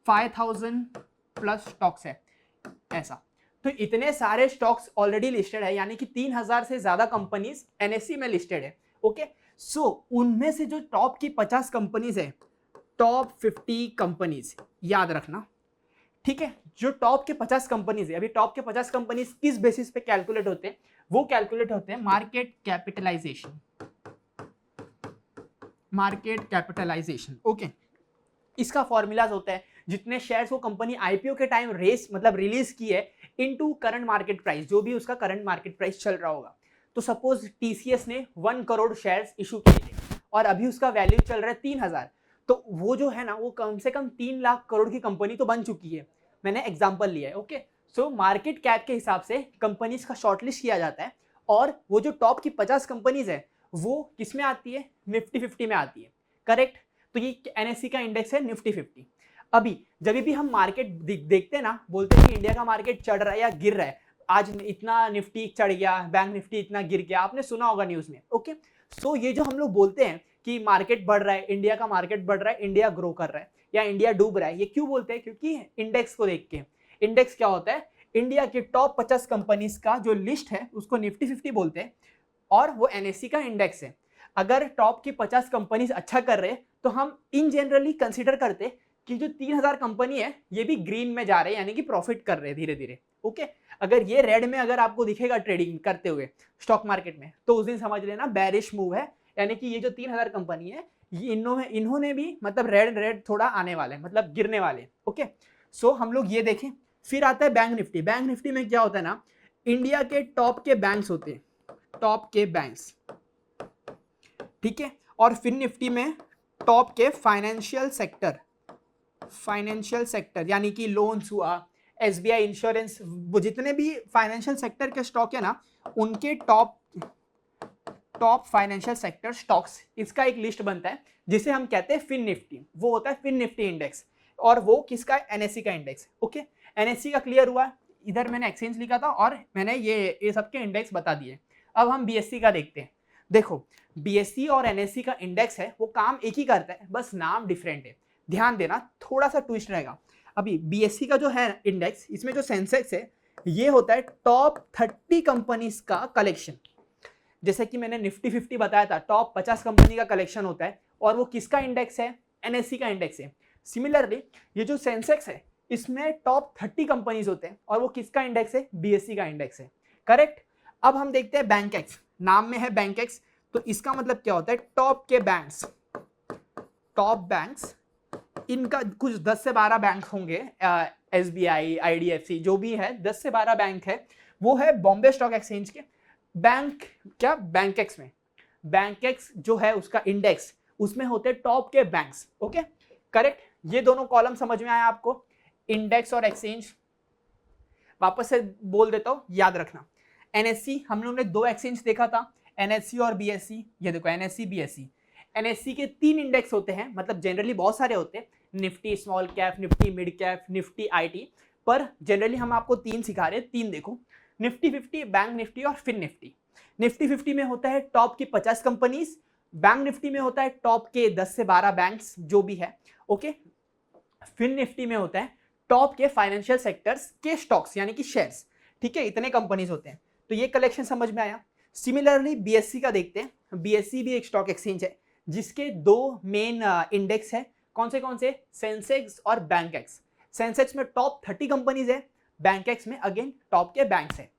5000 प्लस स्टॉक्स है, ऐसा। तो इतने सारे स्टॉक्स ऑलरेडी लिस्टेड है, यानी कि 3000 से ज्यादा कंपनीज एनएससी में लिस्टेड है। ओके, सो उनमें से जो टॉप की 50 कंपनीज है, टॉप 50 कंपनीज याद रखना। ठीक है, जो टॉप के 50 कंपनीज है, अभी टॉप के 50 कंपनीज किस बेसिस पे कैलकुलेट होते हैं, वो कैलकुलेट होते हैं market capitalization, market capitalization. Okay, इसका फॉर्मूलाज होता है जितने शेयर्स वो कंपनी आईपीओ के टाइम रेस मतलब रिलीज की है इनटू करंट मार्केट प्राइस, जो भी उसका करंट मार्केट प्राइस चल रहा होगा। तो सपोज टीसीएस ने 1 करोड़ शेयर्स इशू किए थे और अभी उसका वैल्यू चल रहा है 3000, तो वो जो है ना वो कम से कम 3 लाख करोड़ की कंपनी तो बन चुकी है। मैंने एग्जांपल लिया है। ओके, सो मार्केट कैप के हिसाब से कंपनीज का शॉर्टलिस्ट किया जाता है और वो जो टॉप की 50 कंपनीज है वो किस में आती है, निफ्टी 50 में आती है। करेक्ट, तो ये एनएससी का इंडेक्स है निफ्टी 50। अभी जब भी हम मार्केट देखते हैं ना, बोलते हैं कि इंडिया का मार्केट चढ़ रहा है या गिर रहा है, आज इतना निफ्टी चढ़ गया, बैंक निफ्टी इतना गिर गया, आपने सुना होगा न्यूज में। ओके, सो ये जो हम लोग बोलते हैं कि मार्केट बढ़ रहा है, इंडिया का मार्केट बढ़ रहा है, इंडिया ग्रो कर रहा है या इंडिया डूब रहा है, ये क्यों बोलते हैं, क्योंकि इंडेक्स को देख के। इंडेक्स क्या होता है, इंडिया के टॉप 50 कंपनीज का जो लिस्ट है उसको निफ्टी 50 बोलते हैं और वो एनएससी का इंडेक्स है। अगर टॉप की 50 कंपनीज अच्छा कर रहे हैं तो हम इन जनरली कंसीडर करते कि जो 3000 कंपनी है ये भी ग्रीन में जा रहे हैं, यानी कि प्रॉफिट कर रहे हैं धीरे धीरे। ओके, अगर ये रेड में अगर आपको दिखेगा ट्रेडिंग करते हुए स्टॉक मार्केट में, तो उस दिन समझ लेना बेरिश मूव है, यानी कि ये जो 3000 कंपनी है ये इन्होंने भी मतलब रेड थोड़ा आने वाले, मतलब गिरने वाले। ओके, सो हम लोग ये देखें। फिर आता है बैंक निफ्टी। बैंक निफ्टी में क्या होता है ना, इंडिया के टॉप के बैंक्स होते हैं, टॉप के बैंक्स, ठीक है, और फिन निफ्टी में टॉप के फाइनेंशियल सेक्टर यानी कि लोन्स हुआ, एसबीआई इंश्योरेंस, वो जितने भी फाइनेंशियल सेक्टर के स्टॉक है ना, उनके टॉप फाइनेंशियल सेक्टर स्टॉक्स, इसका एक लिस्ट बनता है जिसे हम कहते हैं फिन निफ्टी। वो होता है फिन निफ्टी इंडेक्स, और वो किसका, एनएससी का इंडेक्स। ओके, एनएससी का क्लियर हुआ। इधर मैंने एक्सचेंज लिखा था और मैंने ये सबके इंडेक्स बता दिए। अब हम बीएससी का देखते हैं। देखो, बीएससी और एनएससी का इंडेक्स है, वो काम एक ही करता है, बस नाम डिफरेंट है। ध्यान देना, थोड़ा सा ट्विस्ट रहेगा। अभी बीएससी का जो है इंडेक्स, इसमें जो सेंसेक्स है, ये होता है टॉप 30 कंपनीज का कलेक्शन। जैसे कि मैंने निफ्टी 50 बताया था, टॉप 50 कंपनी का कलेक्शन होता है, और वो किसका इंडेक्स है, एनएससी का इंडेक्स है। सिमिलरली ये जो सेंसेक्स है, इसमें टॉप 30 कंपनीज होते हैं, और वो किसका इंडेक्स है, बीएससी का इंडेक्स है। करेक्ट। अब हम देखते हैं बैंकेक्स, नाम में है बैंकेक्स, तो इसका मतलब क्या होता है, टॉप के बैंक्स, टॉप बैंक्स, इनका कुछ 10 से 12 बैंक होंगे, एसबीआई, आईडीएफसी, जो भी है 10 से 12 बैंक है, वो है बॉम्बे स्टॉक एक्सचेंज के बैंक, क्या, बैंकेक्स में। बैंकेक्स जो है उसका इंडेक्स, उसमें होते टॉप के बैंक्स। Okay, correct. ये दोनों कॉलम समझ में आया आपको, इंडेक्स और एक्सचेंज। वापस से बोल देता हूं, याद रखना। एनएससी, हम लोगों ने 2 एक्सचेंज देखा था, एनएससी और बीएससी। ये देखो, एनएससी, बीएससी। एनएससी के 3 इंडेक्स होते हैं, मतलब जनरली बहुत सारे होते हैं, Nifty small cap, Nifty mid cap, Nifty IT, पर जनरली हम आपको 3 सिखा रहे हैं। 3 देखो, निफ्टी 50, बैंक निफ्टी और फिन निफ्टी। निफ्टी 50 में होता है टॉप की 50 कंपनीज, बैंक निफ्टी में होता है टॉप के 10 से 12 बैंक्स जो भी है। ओके, फिन निफ्टी में होता है टॉप के फाइनेंशियल सेक्टर्स के स्टॉक्स यानी कि शेयर्स। ठीक है, इतने कंपनीज होते हैं। तो ये कलेक्शन समझ में आया। सिमिलरली बीएससी का देखते हैं। बीएससी भी एक स्टॉक एक्सचेंज है जिसके 2 मेन इंडेक्स है। कौन से, सेंसेक्स और बैंकेक्स। सेंसेक्स में टॉप 30 कंपनीज है, बैंकेक्स में अगेन टॉप के बैंक्स है।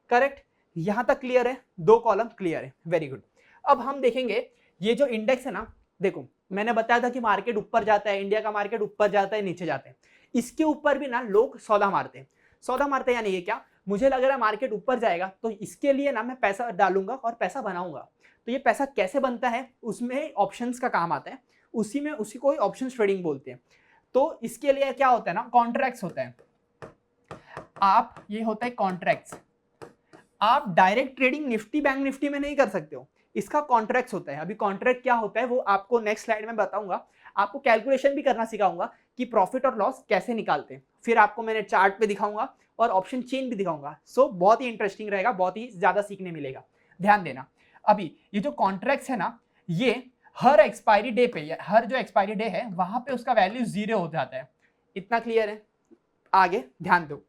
करेक्ट, यहां तक क्लियर है, 2 कॉलम क्लियर है, वेरी गुड। अब हम देखेंगे ये जो इंडेक्स है ना, देखो मैंने बताया था कि मार्केट ऊपर जाता है, इंडिया का मार्केट ऊपर जाता है, नीचे जाता है। इसके ऊपर भी ना लोग सौदा मारते हैं, यानी ये क्या, मुझे लग रहा है मार्केट ऊपर जाएगा, तो इसके लिए ना मैं पैसा डालूंगा और पैसा बनाऊंगा। तो ये पैसा कैसे बनता है, उसमें ऑप्शंस का काम आता है, उसी को ऑप्शंस ट्रेडिंग बोलते हैं। तो इसके लिए क्या होता है ना, कॉन्ट्रैक्ट्स होता है। ये होता है कॉन्ट्रैक्ट्स। आप direct trading Nifty bank Nifty में नहीं कर सकते हो, इसका कॉन्ट्रैक्ट्स होता है। अभी कॉन्ट्रैक्ट क्या होता है वो आपको नेक्स्ट स्लाइड में बताऊंगा। आपको कैलकुलेशन भी करना सिखाऊंगा कि प्रॉफिट और लॉस कैसे निकालते हैं, फिर आपको मैंने चार्ट पे दिखाऊंगा और ऑप्शन चेन भी दिखाऊंगा। सो बहुत ही इंटरेस्टिंग रहेगा, बहुत ही ज्यादा सीखने मिलेगा, ध्यान देना। अभी ये जो कॉन्ट्रैक्ट्स है ना, ये हर एक्सपायरी डे पे, हर जो एक्सपायरी डे है वहां पे उसका वैल्यू 0 हो जाता है। इतना क्लियर है? आगे ध्यान दो।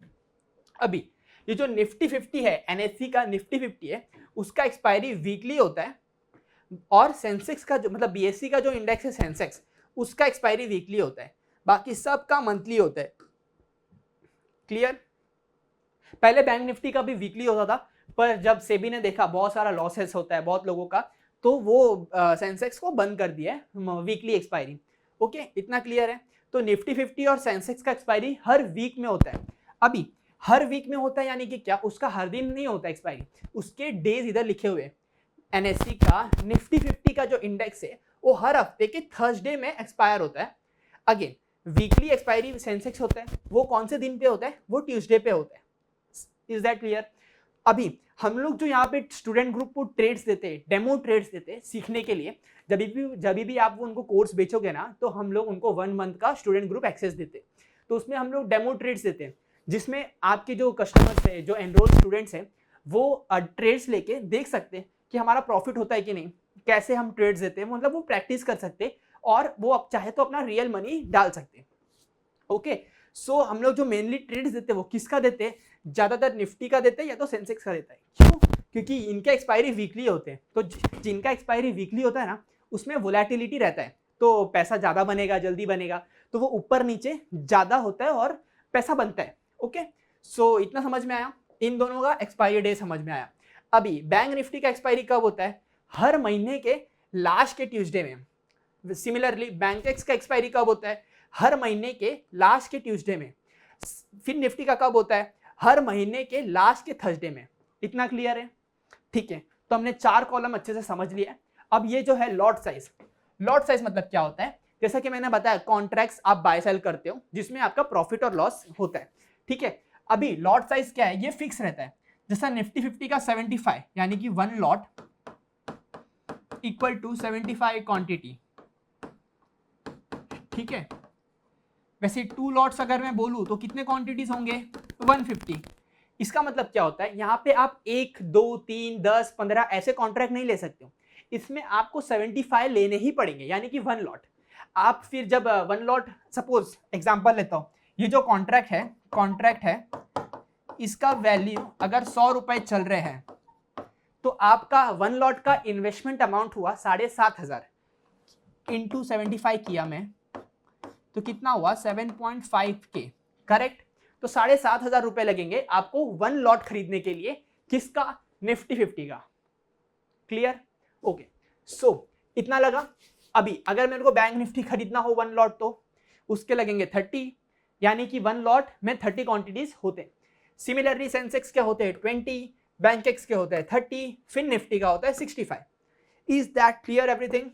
अभी ये जो निफ्टी 50 है, एनएससी का निफ्टी 50 है, उसका एक्सपायरी वीकली होता है, और सेंसेक्स का जो, मतलब बीएससी का जो इंडेक्स है सेंसेक्स, उसका एक्सपायरी वीकली होता है, बाकी सबका मंथली होता है। क्लियर? पहले बैंक निफ्टी का भी वीकली होता था, पर जब सेबी ने देखा बहुत सारा लॉसेस होता है बहुत लोगों का, तो वो सेंसेक्स को बंद कर दिया है वीकली एक्सपायरी। ओके, इतना क्लियर है? तो निफ्टी 50 और सेंसेक्स का एक्सपायरी हर वीक में होता है। अभी हर वीक में होता है यानी कि क्या, उसका हर दिन नहीं होता एक्सपायरी, उसके डेज इधर लिखे हुए हैं। एनएससी का निफ्टी 50 का जो इंडेक्स है वो हर हफ्ते के थर्सडे में एक्सपायर होता है। अगेन वीकली एक्सपायरी सेंसेक्स होता है, वो कौन से दिन पे होता है, वो ट्यूसडे पे होता है। Is that clear? अभी हम लोग जो यहाँ पे स्टूडेंट ग्रुप को ट्रेड्स देते हैं, डेमो ट्रेड्स देते हैं सीखने के लिए, जब भी आप उनको कोर्स बेचोगे ना, तो हम लोग उनको 1 मंथ का स्टूडेंट ग्रुप एक्सेस देते हैं। तो उसमें हम लोग डेमो ट्रेड्स देते हैं, जिसमें आपके जो कस्टमर्स है, जो एनरोल स्टूडेंट्स हैं, वो ट्रेड्स लेके देख सकते हैं कि हमारा प्रॉफिट होता है कि नहीं, कैसे हम ट्रेड्स देते हैं, मतलब वो प्रैक्टिस कर सकते हैं, और वो अब चाहे तो अपना रियल मनी डाल सकते हैं। ओके, सो हम लोग जो मेनली ट्रेड्स देते हैं वो किसका देते हैं, ज्यादातर निफ्टी का देते हैं या तो सेंसेक्स का देता है। क्यों? क्योंकि इनके एक्सपायरी वीकली होते हैं, तो जिनका एक्सपायरी वीकली होता है ना, उसमें वोलेटिलिटी रहता है, तो पैसा ज्यादा बनेगा, जल्दी बनेगा, तो वो ऊपर नीचे ज्यादा होता है और पैसा बनता है। ओके, सो इतना समझ में आया, इन दोनों का एक्सपायरी डे समझ में आया। अभी बैंक निफ्टी का एक्सपायरी कब होता है, हर महीने के लास्ट के ट्यूसडे में। सिमिलरली बैंकेक्स का एक्सपायरी कब होता है, हर महीने के लास्ट के ट्यूसडे में। फिर निफ्टी का कब होता है, हर महीने के लास्ट के थर्सडे में। इतना क्लियर है? ठीक है, तो हमने 4 कॉलम अच्छे से समझ लिया। अब ये जो है लॉट साइज, लॉट साइज मतलब क्या होता है, जैसा कि मैंने बताया कॉन्ट्रैक्ट्स आप बाय सेल करते हो जिसमें आपका प्रॉफिट और लॉस होता है, ठीक है। अभी लॉट साइज क्या है, ये फिक्स रहता है। जैसा निफ्टी 50 का 75 यानी कि 1 लॉट इक्वल टू 75 क्वांटिटी, ठीक है। वैसे 2 लॉट्स अगर मैं बोलूं तो कितने क्वांटिटीज होंगे, 150। इसका मतलब क्या होता है, यहाँ पे आप 1 2 3 10 15 ऐसे कॉन्ट्रैक्ट नहीं ले सकते हो, इसमें आपको 75 लेने ही पड़ेंगे, यानी कि 1 लॉट। आप फिर जब 1 लॉट, सपोज एग्जांपल लेता हूं, ये जो कॉन्ट्रैक्ट है इसका वैल्यू अगर 100 रुपए चल रहे हैं तो आपका 1 लॉट का इन्वेस्टमेंट अमाउंट हुआ 7,500 इंटू 75 किया मैं तो कितना हुआ 7.5K, करेक्ट। तो 7,500 रुपए लगेंगे आपको 1 लॉट खरीदने के लिए, किसका, निफ्टी 50 का। Clear, okay. सो इतना लगा। अभी अगर मेरे को बैंक निफ्टी खरीदना हो 1 लॉट तो उसके लगेंगे 30, यानी कि 1 लॉट में 30 क्वांटिटीज होते हैं। सिमिलरली सेंसेक्स के होते हैं 20, बैंक एक्स के होते हैं 30, फिर निफ्टी का होता है 65। Is that clear everything?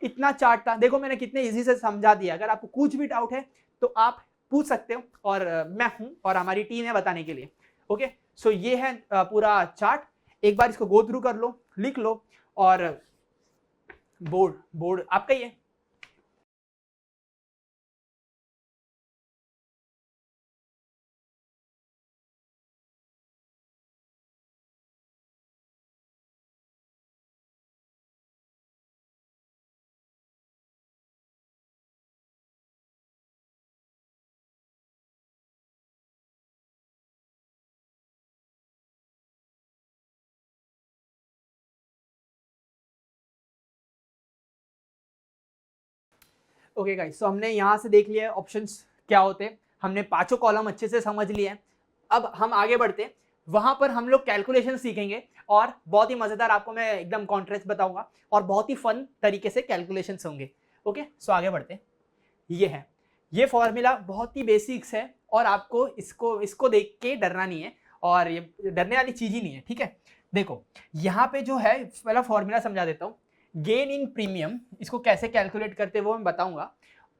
इतना चार्ट था, देखो मैंने कितने इजी से समझा दिया। अगर आपको कुछ भी डाउट है तो आप पूछ सकते हो, और मैं हूं और हमारी टीम है बताने के लिए। ओके, सो ये है पूरा चार्ट। एक बार इसको गो थ्रू कर लो, लिख लो, और बोर्ड आपका ही है। ओके गाइस, सो हमने यहाँ से देख लिया ऑप्शंस क्या होते हैं, हमने पांचों कॉलम अच्छे से समझ लिए हैं। अब हम आगे बढ़ते हैं, वहां पर हम लोग कैलकुलेशन सीखेंगे, और बहुत ही मजेदार आपको मैं एकदम कॉन्ट्रेस्ट बताऊंगा, और बहुत ही फन तरीके से कैलकुलेशन होंगे। ओके, सो आगे बढ़ते हैं। ये है, ये फॉर्मूला बहुत ही बेसिक्स है, और आपको इसको देख के डरना नहीं है, और ये डरने वाली चीज ही नहीं है, ठीक है। देखो यहाँ पे जो है पहला फॉर्मूला समझा देता हूँ। गेन इन प्रीमियम, इसको कैसे कैलकुलेट करते हैं वो मैं बताऊंगा,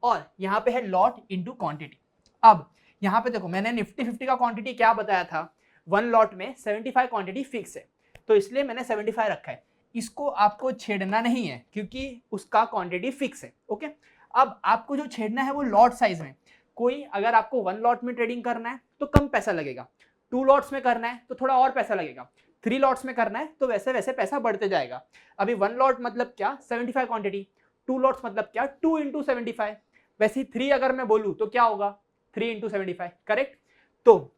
और यहाँ पे है लॉट इनटू क्वांटिटी। अब यहाँ पे देखो मैंने निफ्टी 50 का क्वांटिटी क्या बताया था, 1 लॉट में 75 क्वांटिटी फिक्स है, तो इसलिए मैंने 75 रखा है। इसको आपको छेड़ना नहीं है क्योंकि उसका क्वांटिटी फिक्स है। ओके, अब आपको जो छेड़ना है वो लॉट साइज में। कोई अगर आपको 1 लॉट में ट्रेडिंग करना है तो कम पैसा लगेगा, 2 लॉट्स में करना है तो थोड़ा और पैसा लगेगा, 3 लॉट्स में करना है तो वैसे वैसे पैसा बढ़ते जाएगा। अभी 1 लॉट मतलब क्या, 75 क्वांटिटी, 2 लॉट्स मतलब क्या, 2 इंटू 75। वैसे ही 3 अगर मैं बोलूँ तो क्या होगा, 3 इंटू 75, करेक्ट। तो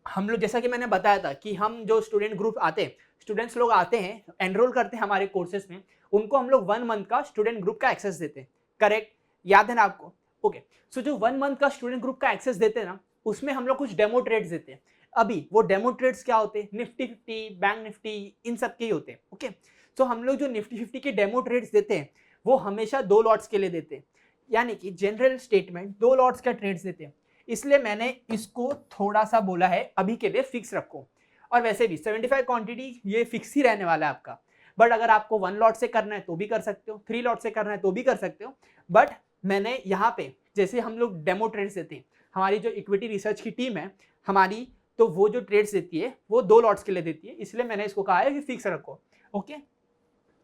हम लोग, जैसा कि मैंने बताया था कि हम जो स्टूडेंट ग्रुप आते हैं, स्टूडेंट्स लोग आते हैं, एनरोल करते हैं हमारे कोर्सेज में, उनको हम लोग 1 मंथ का स्टूडेंट ग्रुप का एक्सेस देते हैं, करेक्ट, याद है ना आपको। ओके, सो जो 1 मंथ का स्टूडेंट ग्रुप का एक्सेस देते हैं ना, उसमें हम लोग कुछ डेमो ट्रेड्स देते हैं। अभी वो डेमो ट्रेड्स क्या होते हैं, निफ्टी 50, बैंक निफ्टी, इन सब के ही होते हैं। ओके, तो हम लोग जो निफ्टी 50 के डेमो ट्रेड्स देते हैं वो हमेशा 2 लॉट्स के लिए देते हैं, यानी कि जनरल स्टेटमेंट 2 लॉट्स का ट्रेड्स देते हैं। इसलिए मैंने इसको थोड़ा सा बोला है अभी के लिए फिक्स रखो, और वैसे भी 75 क्वांटिटी ये फिक्स ही रहने वाला है आपका। बट अगर आपको 1 लॉट से करना है तो भी कर सकते हो, 3 लॉट से करना है तो भी कर सकते हो। बट मैंने यहाँ पे जैसे हम लोग डेमो ट्रेड्स देते हैं, हमारी जो इक्विटी रिसर्च की टीम है हमारी, तो वो जो ट्रेड्स देती है वो 2 लॉट्स के लिए देती है, इसलिए मैंने इसको कहा है कि फिक्स रखो। ओके,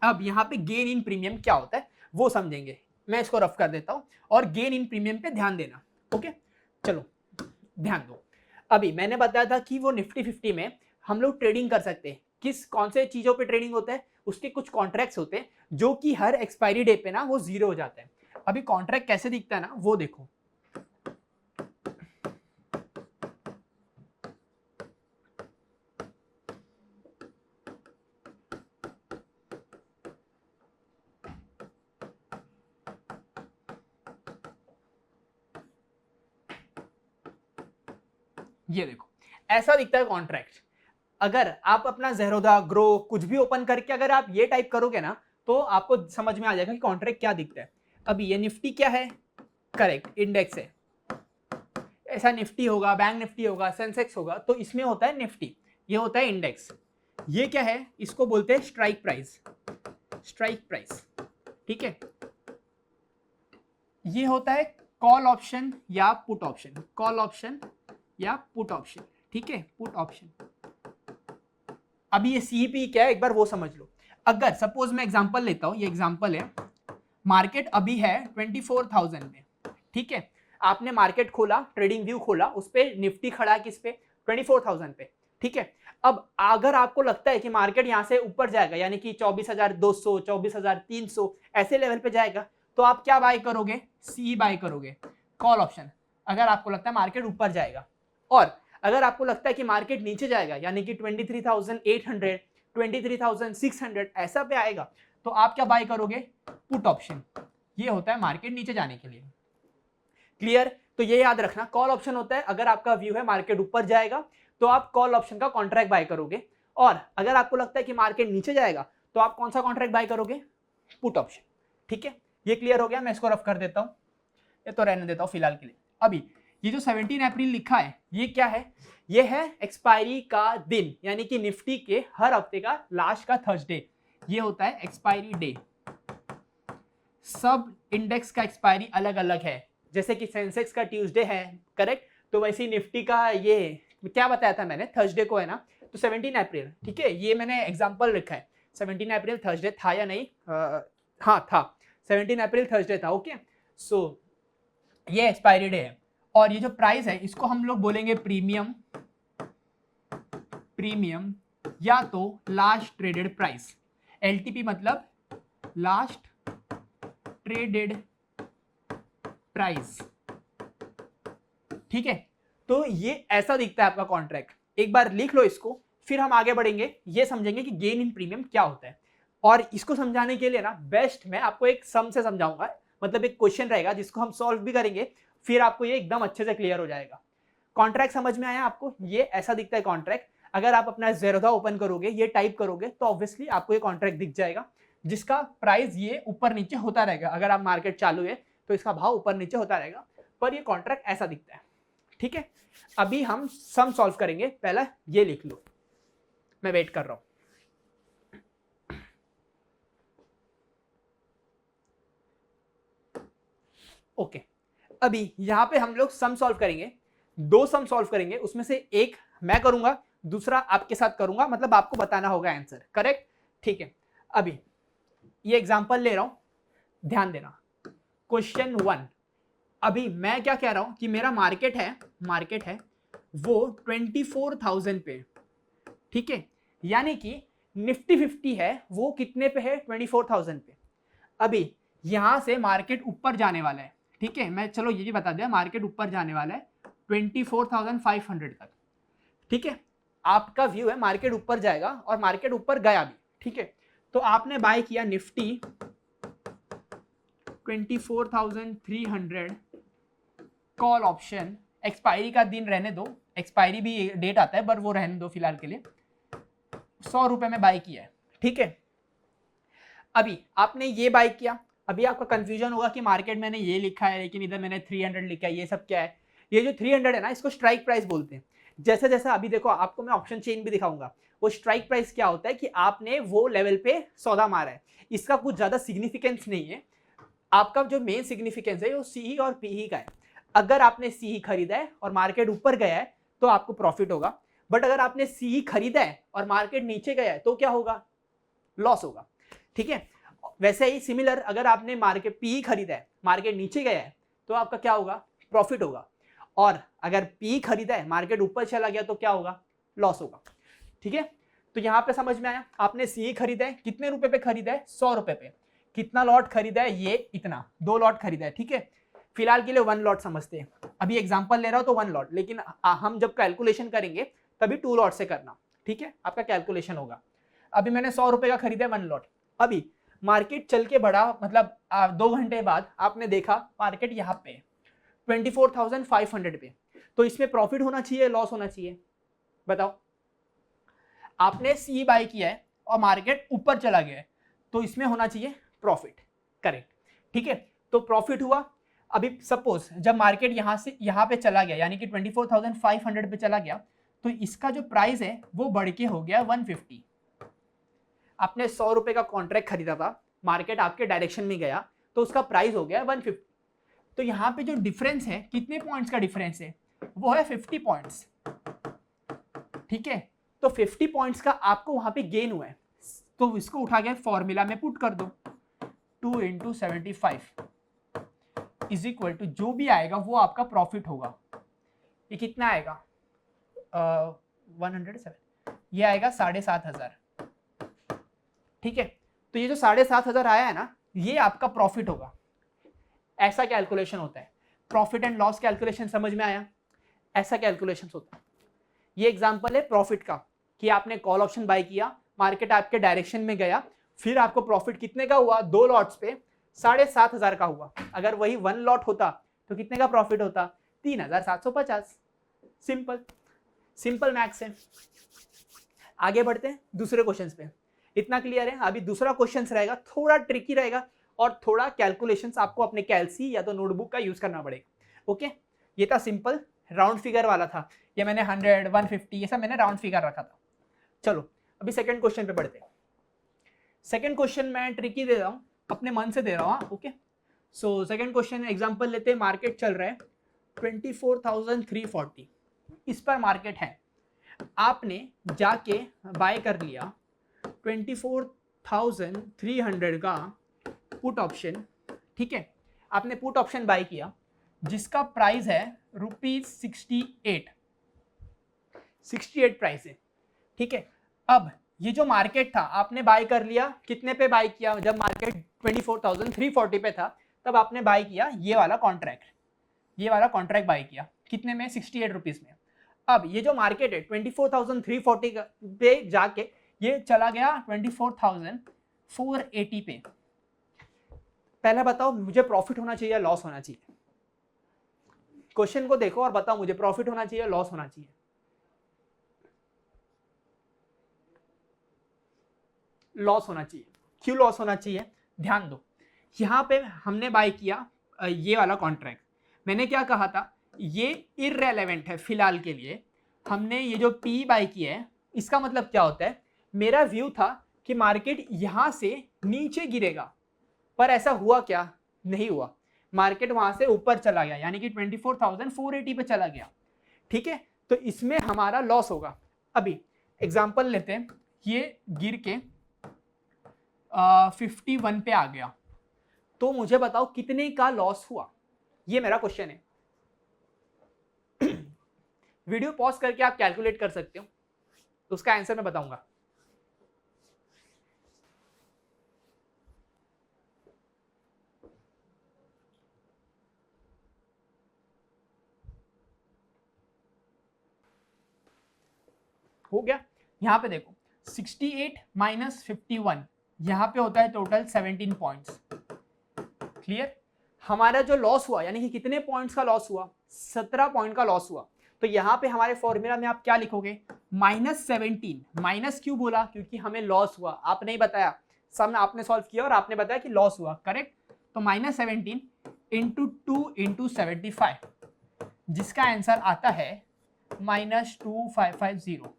अब यहाँ पे गेन इन प्रीमियम क्या होता है वो समझेंगे, मैं इसको रफ कर देता हूँ, और गेन इन प्रीमियम पे ध्यान देना। ओके, चलो ध्यान दो। अभी मैंने बताया था कि वो निफ्टी 50 में हम लोग ट्रेडिंग कर सकते हैं, किस कौन से चीजों पे ट्रेडिंग होता है, उसके कुछ कॉन्ट्रैक्ट्स होते हैं जो कि हर एक्सपायरी डे पे ना वो 0 हो जाता है। अभी कॉन्ट्रैक्ट कैसे दिखता है ना वो देखो, ये देखो ऐसा दिखता है कॉन्ट्रैक्ट। अगर आप अपना ज़ेरोधा, ग्रो कुछ भी ओपन करके अगर आप ये टाइप करोगे ना तो आपको समझ में आ जाएगा कि कॉन्ट्रैक्ट क्या दिखता है। अभी ये निफ्टी क्या है, करेक्ट, इंडेक्स है। ऐसा निफ्टी होगा, बैंक निफ्टी होगा, सेंसेक्स होगा, तो इसमें होता है निफ्टी, ये होता है इंडेक्स। ये क्या है, इसको बोलते हैं स्ट्राइक प्राइस, स्ट्राइक प्राइस, ठीक है। ये होता है कॉल ऑप्शन या पुट ऑप्शन, कॉल ऑप्शन या पुट ऑप्शन, ठीक है, पुट ऑप्शन। अभी ये सीपी क्या है एक बार वो समझ लो। अगर सपोज मैं एग्जांपल लेता हूं, ये एग्जांपल है, मार्केट अभी है 24,000 में, ठीक है। आपने मार्केट खोला, ट्रेडिंग व्यू खोला, उस पे निफ्टी खड़ा है किस पे, 24,000 पे, ठीक है। अब अगर आपको लगता है कि मार्केट यहां से ऊपर जाएगा, यानी कि 24,200, 24,300 ऐसे लेवल पे जाएगा, तो आप क्या बाय करोगे, सी बाय करोगे, कॉल ऑप्शन, अगर आपको लगता है मार्केट ऊपर जाएगा। और अगर आपको लगता है कि मार्केट नीचे जाएगा, यानी कि 23,800, 23,600 ऐसा पे आएगा, तो आप क्या बाय करोगे, पुट ऑप्शन। ये होता है मार्केट नीचे जाने के लिए, क्लियर। तो ये याद रखना, कॉल ऑप्शन होता है अगर आपका व्यू है मार्केट ऊपर जाएगा तो आप कॉल ऑप्शन का कॉन्ट्रैक्ट बाय करोगे, और अगर आपको लगता है कि मार्केट नीचे जाएगा तो आप कौन सा कॉन्ट्रैक्ट बाय करोगे, पुट ऑप्शन, ठीक है। ये क्लियर हो गया, मैं इसको रफ कर देता हूं, ये तो रहने देता हूं फिलहाल के लिए। अभी ये जो 17 अप्रैल लिखा है, ये क्या है, ये है एक्सपायरी का दिन, यानी कि निफ्टी के हर हफ्ते का लास्ट का थर्सडे, ये होता है एक्सपायरी डे। सब इंडेक्स का एक्सपायरी अलग अलग है, जैसे कि सेंसेक्स का ट्यूसडे है, करेक्ट, तो वैसे ही निफ्टी का ये क्या बताया था मैंने, थर्सडे को है ना, तो 17 अप्रैल, ठीक है। ये मैंने एग्जांपल लिखा है, 17 अप्रैल थर्सडे था या नहीं, हाँ था, 17 अप्रैल थर्सडे था, ओके। सो ये एक्सपायरी डे है, और ये जो प्राइस है इसको हम लोग बोलेंगे प्रीमियम, प्रीमियम या तो लास्ट ट्रेडेड प्राइस, एलटीपी मतलब लास्ट ट्रेडेड प्राइस, ठीक है। तो ये ऐसा दिखता है आपका कॉन्ट्रैक्ट, एक बार लिख लो इसको, फिर हम आगे बढ़ेंगे, ये समझेंगे कि गेन इन प्रीमियम क्या होता है। और इसको समझाने के लिए ना बेस्ट मैं आपको एक सम से समझाऊंगा, मतलब एक क्वेश्चन रहेगा जिसको हम सॉल्व भी करेंगे, फिर आपको ये एकदम अच्छे से क्लियर हो जाएगा। कॉन्ट्रैक्ट समझ में आया आपको, ये ऐसा दिखता है कॉन्ट्रैक्ट। अगर आप अपना ज़ेरोधा ओपन करोगे, ये टाइप करोगे, तो ऑब्वियसली आपको ये कॉन्ट्रैक्ट दिख जाएगा, जिसका प्राइस ये ऊपर नीचे होता रहेगा। अगर आप मार्केट चालू है तो इसका भाव ऊपर नीचे होता रहेगा, पर ये कॉन्ट्रैक्ट ऐसा दिखता है, ठीक है। अभी हम सम सॉल्व करेंगे, पहला ये लिख लो, मैं वेट कर रहा हूं। ओके, अभी यहां पे हम लोग सम सॉल्व करेंगे, दो सम सॉल्व करेंगे, उसमें से एक मैं करूंगा, दूसरा आपके साथ करूंगा, मतलब आपको बताना होगा आंसर, करेक्ट, ठीक है। अभी ये एग्जांपल ले रहा हूं, ध्यान देना, क्वेश्चन 1। अभी मैं क्या कह रहा हूं कि मेरा मार्केट है वो 24,000 पे, ठीक है, यानी कि निफ्टी 50 है वो कितने पे है, 24,000 पे। अभी यहां से मार्केट ऊपर जाने वाला है, ठीक है, मैं चलो ये भी बता दिया, मार्केट ऊपर जाने वाला है 24,500 तक, ठीक है। आपका व्यू है मार्केट ऊपर जाएगा, और मार्केट ऊपर गया भी, ठीक है। तो आपने बाय किया निफ्टी 24,300 कॉल ऑप्शन, एक्सपायरी का दिन रहने दो, एक्सपायरी भी डेट आता है पर वो रहने दो फिलहाल के लिए, 100 रुपए में बाय किया है, ठीक है। अभी आपने ये बाय किया, अभी आपका कंफ्यूजन होगा कि मार्केट मैंने ये लिखा है लेकिन इधर मैंने 300 लिखा है, ये सब क्या है। ये जो 300 है ना, इसको स्ट्राइक प्राइस बोलते हैं। जैसे जैसे अभी देखो, आपको मैं ऑप्शन चेन भी दिखाऊंगा, वो स्ट्राइक प्राइस क्या होता है कि आपने वो लेवल पे सौदा मारा है, इसका कुछ ज्यादा सिग्निफिकेंस नहीं है। आपका जो मेन सिग्निफिकेंस है वो सीई और पीई का है। अगर आपने सीई खरीदा है और मार्केट ऊपर गया है तो आपको प्रॉफिट होगा, बट अगर आपने सीई खरीदा है और मार्केट नीचे गया है तो क्या होगा, लॉस होगा, ठीक है। वैसे ही सिमिलर, अगर आपने मार्केट पीई खरीदा है, मार्केट नीचे गया है तो आपका क्या होगा, प्रॉफिट होगा, और अगर पीई खरीदा है, मार्केट ऊपर चला गया तो क्या होगा, लॉस होगा, ठीक है। तो यहां पे समझ में आया, आपने सीई खरीदा है, कितने रुपए पे खरीदा है, 100 रुपए पे। कितना लॉट खरीदा है, ये इतना, 2 लॉट खरीदा है, ठीक है। फिलहाल के लिए 1 लॉट समझते हैं, अभी एग्जांपल ले रहा हूं तो 1 लॉट, लेकिन हम जब कैलकुलेशन करेंगे तभी 2 लॉट से करना, ठीक है, आपका कैलकुलेशन होगा। अभी मैंने 100 रुपए का खरीदा है 1 लॉट। अभी मार्केट चल के बढ़ा, मतलब 2 घंटे बाद आपने देखा मार्केट यहाँ पे 24,500 पे, तो इसमें प्रॉफिट होना चाहिए, लॉस होना चाहिए, बताओ। आपने सी बाय किया है और मार्केट ऊपर चला गया है, तो इसमें होना चाहिए प्रॉफिट, करेक्ट, ठीक है। तो प्रॉफिट हुआ। अभी सपोज जब मार्केट यहां से यहां पे चला गया, यानी कि 24,500 पे चला गया, तो इसका जो प्राइस है वो बढ़ के हो गया 150, आपने 100 रुपए का कॉन्ट्रैक्ट खरीदा था, मार्केट आपके डायरेक्शन में गया तो उसका प्राइस हो गया 150। तो यहाँ पे जो डिफरेंस है, कितने पॉइंट्स का डिफरेंस है, वो है 50 पॉइंट्स। ठीक है, तो 50 पॉइंट्स का आपको वहां पे गेन हुआ है, तो इसको उठा के फॉर्मूला में पुट कर दो, 2 × 75 इज इक्वल टू जो भी आएगा वो आपका प्रॉफिट होगा। ये कितना आएगा 107, ये आएगा 7,500। ठीक है, तो ये जो 7,500 आया है ना, ये आपका प्रॉफिट होगा। ऐसा कैलकुलेशन होता है, प्रॉफिट एंड लॉस कैलकुलेशन समझ में आया, ऐसा कैलकुलेशन होता है। ये एग्जांपल है प्रॉफिट का कि आपने कॉल ऑप्शन बाय किया, मार्केट आपके डायरेक्शन में गया, फिर आपको प्रॉफिट कितने का हुआ, 2 लॉट्स पे 7,500 का हुआ। अगर वही 1 लॉट होता तो कितने का प्रॉफिट होता, 3,750। सिंपल सिंपल मैथ्स है। आगे बढ़ते हैं दूसरे क्वेश्चन पे। इतना क्लियर है? अभी दूसरा क्वेश्चन रहेगा, थोड़ा ट्रिकी रहेगा और थोड़ा कैलकुलेशंस आपको अपने कैलसी या तो नोटबुक का यूज करना पड़ेगा। ओके, ये था सिंपल राउंड फिगर वाला था, ये मैंने 100, 150 ये सब मैंने राउंड फिगर रखा था। चलो अभी सेकंड क्वेश्चन पे बढ़ते हैं। सेकंड क्वेश्चन मैं ट्रिकी दे रहा हूँ, अपने मन से दे रहा हूँ। Okay, so second question example लेते हैं, मार्केट चल रहा है 24,340, इस पर मार्केट है, आपने जाके बाय कर लिया 24,300 का पुट ऑप्शन। ठीक है, आपने पुट ऑप्शन बाय किया जिसका प्राइस है ₹68 प्राइस है। ठीक है, अब ये जो मार्केट था आपने बाय कर लिया, कितने पे बाय किया, जब मार्केट 24,340 पे था तब आपने बाय किया ये वाला कॉन्ट्रैक्ट, बाय किया कितने में, 68 रुपीज में। अब ये जो मार्केट है 24,340 पे जाके ये चला गया 24,480 पे। पहले बताओ मुझे प्रॉफिट होना चाहिए या लॉस होना चाहिए? क्वेश्चन को देखो और बताओ मुझे प्रॉफिट होना चाहिए या लॉस होना चाहिए? लॉस होना चाहिए। क्यों लॉस होना चाहिए? ध्यान दो, यहां पे हमने बाय किया ये वाला कॉन्ट्रैक्ट, मैंने क्या कहा था, ये इररेलेवेंट है फिलहाल के लिए। हमने ये जो पी बाय किया है, इसका मतलब क्या होता है, मेरा व्यू था कि मार्केट यहां से नीचे गिरेगा, पर ऐसा हुआ क्या, नहीं हुआ, मार्केट वहां से ऊपर चला गया, यानी कि 24,480 पे चला गया। ठीक है, तो इसमें हमारा लॉस होगा। अभी एग्जांपल लेते हैं, ये गिर के 51 पे आ गया, तो मुझे बताओ कितने का लॉस हुआ, ये मेरा क्वेश्चन है। वीडियो पॉज करके आप कैलकुलेट कर सकते हो, तो उसका आंसर मैं बताऊंगा। हो गया, यहां पे देखो 68 माइनस 51, यहां पे होता है टोटल 17 पॉइंट्स। क्लियर? हमारा जो लॉस हुआ, यानी कि कितने पॉइंट्स का लॉस हुआ, 17 पॉइंट का लॉस हुआ। तो यहां पे हमारे फॉर्मूला में आप क्या लिखोगे, -17। माइनस क्यों बोला, क्योंकि हमें लॉस हुआ, आप नहीं बताया, सब आपने सॉल्व किया और आपने बताया कि लॉस हुआ, करेक्ट। तो -17 इंटू 2 इंटू 75, जिसका आंसर आता है -2550।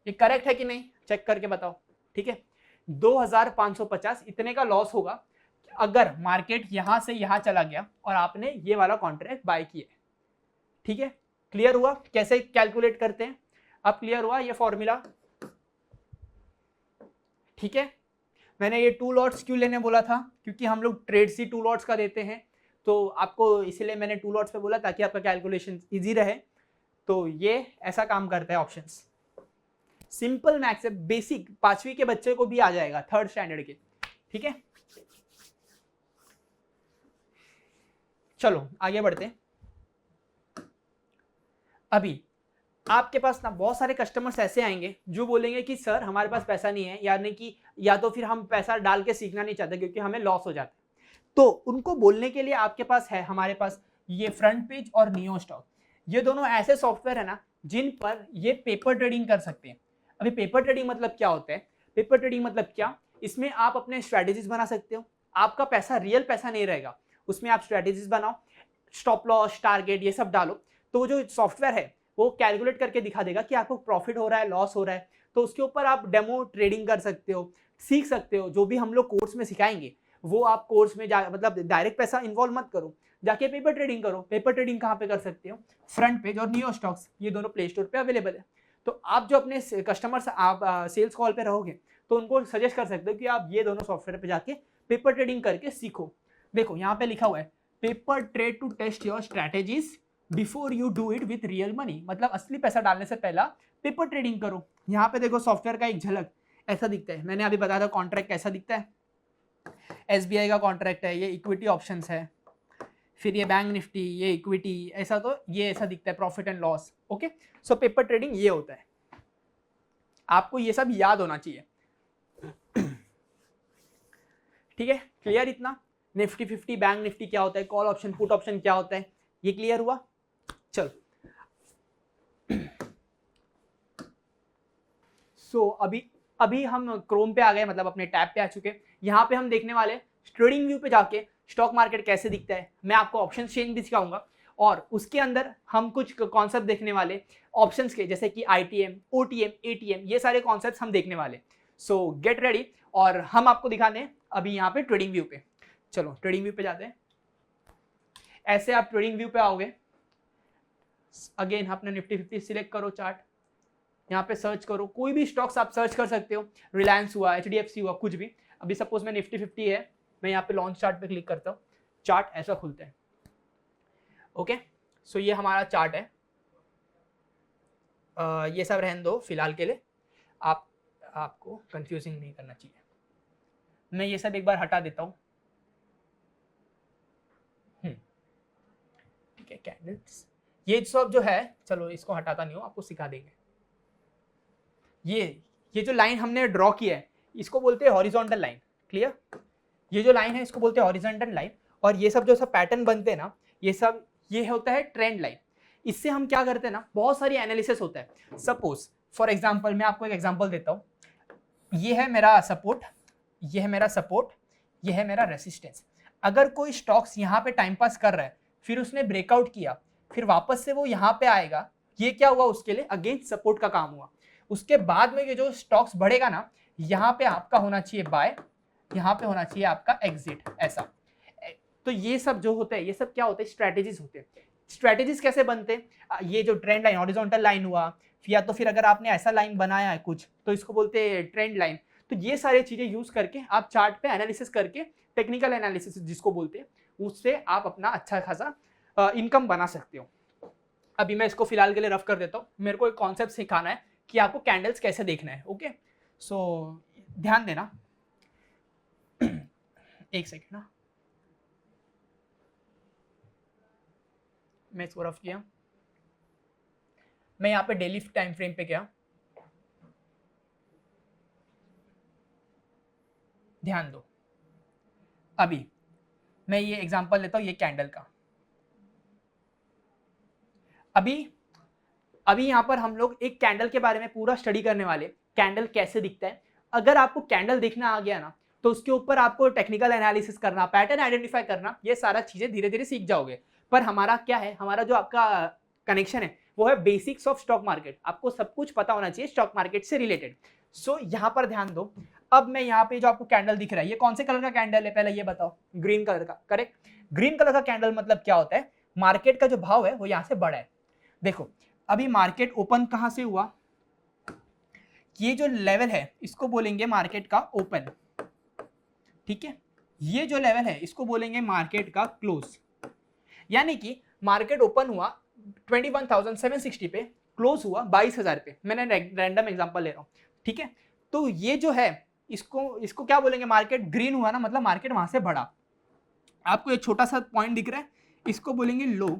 ये करेक्ट है कि नहीं, चेक करके बताओ। ठीक है, 2,550 इतने का लॉस होगा अगर मार्केट यहां से यहां चला गया और आपने ये वाला कॉन्ट्रैक्ट बाय किया। ठीक है, क्लियर हुआ कैसे कैलकुलेट करते हैं? अब क्लियर हुआ ये फॉर्मूला? ठीक है, मैंने ये 2 लॉट्स क्यों लेने बोला था, क्योंकि हम लोग ट्रेड सी 2 लॉट्स का देते हैं, तो आपको इसीलिए मैंने 2 लॉट्स पे बोला ताकि आपका कैलकुलेशन इजी रहे। तो ये ऐसा काम करता है ऑप्शंस। सिंपल मैथ्स है, बेसिक 5वीं के बच्चे को भी आ जाएगा, 3rd स्टैंडर्ड के। ठीक है, चलो आगे बढ़ते हैं। अभी आपके पास ना बहुत सारे कस्टमर्स ऐसे आएंगे जो बोलेंगे कि सर हमारे पास पैसा नहीं है, यानी कि या तो फिर हम पैसा डाल के सीखना नहीं चाहते क्योंकि हमें लॉस हो जाता है। तो उनको बोलने के लिए आपके पास है, हमारे पास ये फ्रंट पेज और नियो स्टॉक, ये दोनों ऐसे सॉफ्टवेयर है ना जिन पर ये पेपर ट्रेडिंग कर सकते हैं। अभी पेपर ट्रेडिंग मतलब क्या होता है, पेपर ट्रेडिंग मतलब क्या, इसमें आप अपने स्ट्रैटेजीज बना सकते हो, आपका पैसा रियल पैसा नहीं रहेगा, उसमें आप स्ट्रैटेजीज बनाओ, स्टॉप लॉस, टारगेट ये सब डालो, तो जो सॉफ्टवेयर है वो कैलकुलेट करके दिखा देगा कि आपको प्रॉफिट हो रहा है, लॉस हो रहा है। तो उसके ऊपर आप डेमो ट्रेडिंग कर सकते हो, सीख सकते हो। जो भी हम लोग कोर्स में सिखाएंगे वो आप कोर्स में जा मतलब डायरेक्ट पैसा इन्वॉल्व मत करो, जाके पेपर ट्रेडिंग करो। पेपर ट्रेडिंग कहाँ पे कर सकते हो? फ्रंट पेज और नियो स्टॉक्स, ये दोनों प्ले स्टोर पे अवेलेबल है। तो आप जो अपने कस्टमर्स आप सेल्स कॉल पे रहोगे तो उनको सजेस्ट कर सकते हो कि आप ये दोनों सॉफ्टवेयर पे जाके पेपर ट्रेडिंग करके सीखो। देखो यहाँ पे लिखा हुआ है paper trade to test your strategies before you do it with real money, मतलब असली पैसा डालने से पहला पेपर ट्रेडिंग करो। यहाँ पे देखो सॉफ्टवेयर का एक झलक ऐसा दिखता है, मैंने अभी बताया था कॉन्ट्रैक्ट कैसा दिखता है। SBI का कॉन्ट्रैक्ट है, ये इक्विटी ऑप्शंस है, फिर ये बैंक निफ्टी, ये इक्विटी, ऐसा तो ये ऐसा दिखता है profit and loss. Okay, so paper trading ये होता है, आपको ये सब याद होना चाहिए। ठीक है, क्लियर इतना? निफ्टी 50, बैंक निफ्टी क्या होता है, कॉल ऑप्शन पुट ऑप्शन क्या होता है, ये क्लियर हुआ? चलो सो अभी हम क्रोम पे आ गए, मतलब अपने टैब पे आ चुके। यहाँ पे हम देखने वाले ट्रेडिंग व्यू पे जाके स्टॉक मार्केट कैसे दिखता है। मैं आपको ऑप्शन चेन भी सिखाऊंगा और उसके अंदर हम कुछ कॉन्सेप्ट देखने वाले ऑप्शंस के, जैसे कि ITM, OTM, ATM, ये सारे कॉन्सेप्ट्स हम देखने वाले। सो गेट रेडी और हम आपको दिखाने अभी यहाँ पे ट्रेडिंग व्यू पे। चलो ट्रेडिंग व्यू पे जाते हैं। ऐसे आप ट्रेडिंग व्यू पे आओगे, अगेन अपने निफ्टी 50 सिलेक्ट करो, चार्ट यहाँ पे सर्च करो, कोई भी स्टॉक्स आप सर्च कर सकते हो, रिलायंस हुआ, HDFC हुआ, कुछ भी। अभी सपोज में निफ्टी 50 है, मैं यहाँ पे लॉन्च चार्ट पे क्लिक करता हूँ, चार्ट ऐसा खुलता है। ओके, सो ये हमारा चार्ट है। ये सब रहने दो फिलहाल के लिए, आपको कंफ्यूजिंग नहीं करना चाहिए। मैं ये सब एक बार हटा देता हूँ। ठीक है, कैंडल्स ये सब जो है, चलो इसको हटाता नहीं हूँ, आपको सिखा देंगे। ये जो लाइन हमने ड्रॉ किया है इसको बोलते हैं हॉरिजॉन्टल लाइन। क्लियर? ये जो लाइन है इसको बोलते हैं हॉरिजॉन्टल लाइन, और ये सब जो सब पैटर्न बनते हैं ना, ये होता है ट्रेंड लाइन। इससे हम क्या करते हैं ना, बहुत सारी एनालिसिस होता है। सपोज फॉर एग्जांपल मैं आपको एक एग्जांपल देता हूँ, ये है मेरा सपोर्ट, ये है मेरा सपोर्ट, ये है मेरा रेसिस्टेंस। अगर कोई स्टॉक्स यहाँ पे टाइम पास कर रहा है, फिर उसने ब्रेकआउट किया, फिर वापस से वो यहाँ पे आएगा, ये क्या हुआ? उसके लिए अगेंस्ट सपोर्ट का काम हुआ। उसके बाद में ये जो स्टॉक्स बढ़ेगा ना, यहाँ पे आपका होना चाहिए बाय, यहाँ पे होना चाहिए आपका एग्जिट, ऐसा। तो ये सब जो होते हैं, ये सब क्या होते हैं? स्ट्रैटेजीज होते हैं। स्ट्रैटेजीज कैसे बनते हैं? ये जो ट्रेंड लाइन, हॉरिजॉन्टल लाइन हुआ, या तो फिर अगर आपने ऐसा लाइन बनाया है कुछ, तो इसको बोलते हैं ट्रेंड लाइन। तो ये सारी चीजें यूज करके आप चार्ट पे एनालिसिस करके, टेक्निकल एनालिसिस जिसको बोलते हैं, उससे आप अपना अच्छा खासा इनकम बना सकते हो। अभी मैं इसको फिलहाल के लिए रफ कर देता हूँ। मेरे को एक कॉन्सेप्ट सिखाना है कि आपको कैंडल्स कैसे देखना है। ओके, सो ध्यान देना, एक सेकेंड ना, मैं इसको रफ किया। मैं यहाँ पे डेली टाइम फ्रेम पे गया, ध्यान दो। अभी मैं ये एग्जांपल लेता हूँ, ये कैंडल का। अभी यहाँ पर हम लोग एक कैंडल के बारे में पूरा स्टडी करने वाले, कैंडल कैसे दिखता है। अगर आपको कैंडल देखना आ गया ना, तो उसके ऊपर आपको टेक्निकल एनालिसिस करना, पैटर्न आइडेंटिफाई करना, ये सारा चीजें धीरे धीरे सीख जाओगे। पर हमारा क्या है, हमारा जो आपका कनेक्शन है वो है बेसिक्स ऑफ स्टॉक मार्केट। आपको सब कुछ पता होना चाहिए स्टॉक मार्केट से रिलेटेड। सो यहाँ पर ध्यान दो। अब मैं यहाँ पे जो आपको कैंडल दिख रहा है, ये कौन से कलर का कैंडल है पहले ये बताओ? ग्रीन कलर का, करेक्ट। ग्रीन कलर का कैंडल मतलब क्या होता है? मार्केट का जो भाव है वो यहाँ से बढ़ा है। देखो अभी मार्केट ओपन कहां से हुआ, ये जो लेवल है इसको बोलेंगे मार्केट का ओपन, ठीक है। ये जो लेवल है इसको बोलेंगे मार्केट का क्लोज। यानी कि मार्केट ओपन हुआ 21,760 पे, क्लोज हुआ 22,000 पे। मैंने रैंडम एग्जांपल ले रहा हूं, ठीक है। तो ये जो है इसको क्या बोलेंगे? मार्केट ग्रीन हुआ ना, मतलब मार्केट वहां से बढ़ा। आपको एक छोटा सा पॉइंट दिख रहा है, इसको बोलेंगे लो,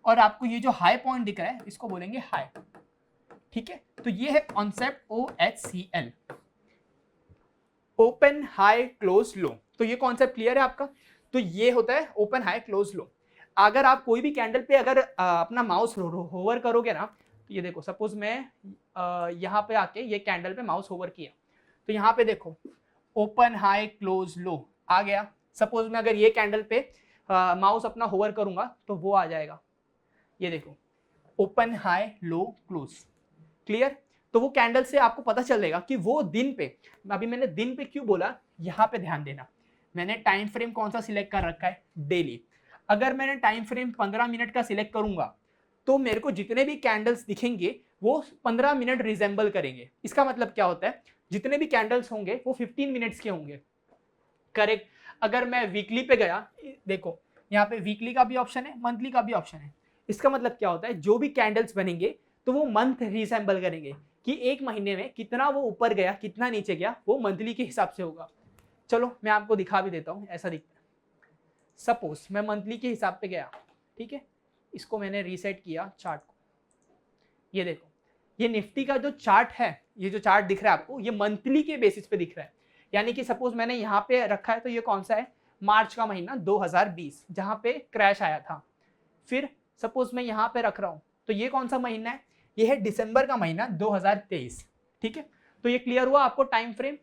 और आपको ये जो हाई पॉइंट दिख रहा है इसको बोलेंगे हाई, ठीक है। तो ये है concept OHCL, open high close low. तो ये कॉन्सेप्ट क्लियर है आपका? तो ये होता है ओपन हाई क्लोज लो। अगर आप कोई भी कैंडल पे अगर अपना माउस होवर करोगे ना, तो ये देखो सपोज मैं यहाँ पे आके ये कैंडल पे माउस होवर किया, तो यहाँ पे देखो ओपन हाई क्लोज लो आ गया। सपोज मैं अगर ये कैंडल पे माउस अपना होवर करूंगा तो वो आ जाएगा, ये देखो open high low close. Clear? तो वो कैंडल से आपको पता चलेगा कि वो दिन पे, अभी मैंने दिन पे क्यों बोला, यहाँ पे ध्यान देना, मैंने टाइम फ्रेम कौन सा सिलेक्ट कर रखा है, डेली। अगर मैंने टाइम फ्रेम 15 मिनट का सिलेक्ट करूंगा तो मेरे को जितने भी कैंडल्स दिखेंगे वो 15 मिनट रिजेंबल करेंगे। इसका मतलब क्या होता है, जितने भी कैंडल्स होंगे वो 15 मिनट्स के होंगे, करेक्ट। अगर मैं वीकली पे गया, देखो यहाँ पे वीकली का भी ऑप्शन है, मंथली का भी ऑप्शन है। इसका मतलब क्या होता है, जो भी कैंडल्स बनेंगे तो वो मंथ रिसेंबल करेंगे कि एक महीने में कितना वो ऊपर गया कितना नीचे गया, वो मंथली के हिसाब से होगा। चलो मैं आपको दिखा भी देता हूँ, ऐसा दिखता है। सपोज मैं मंथली के हिसाब पे गया, ठीक है, इसको मैंने रीसेट किया चार्ट को, ये देखो ये निफ्टी का जो चार्ट है, ये जो चार्ट दिख रहा है आपको, ये मंथली के बेसिस पे दिख रहा है। यानी कि सपोज मैंने यहाँ पे रखा है, तो ये कौन सा है, मार्च का महीना 2020 जहाँ पे क्रैश आया था। फिर सपोज मैं यहाँ पे रख रहा हूँ, तो ये कौन सा महीना है, ये है दिसंबर का महीना 2023, ठीक है। तो ये क्लियर हुआ आपको टाइम फ्रेम,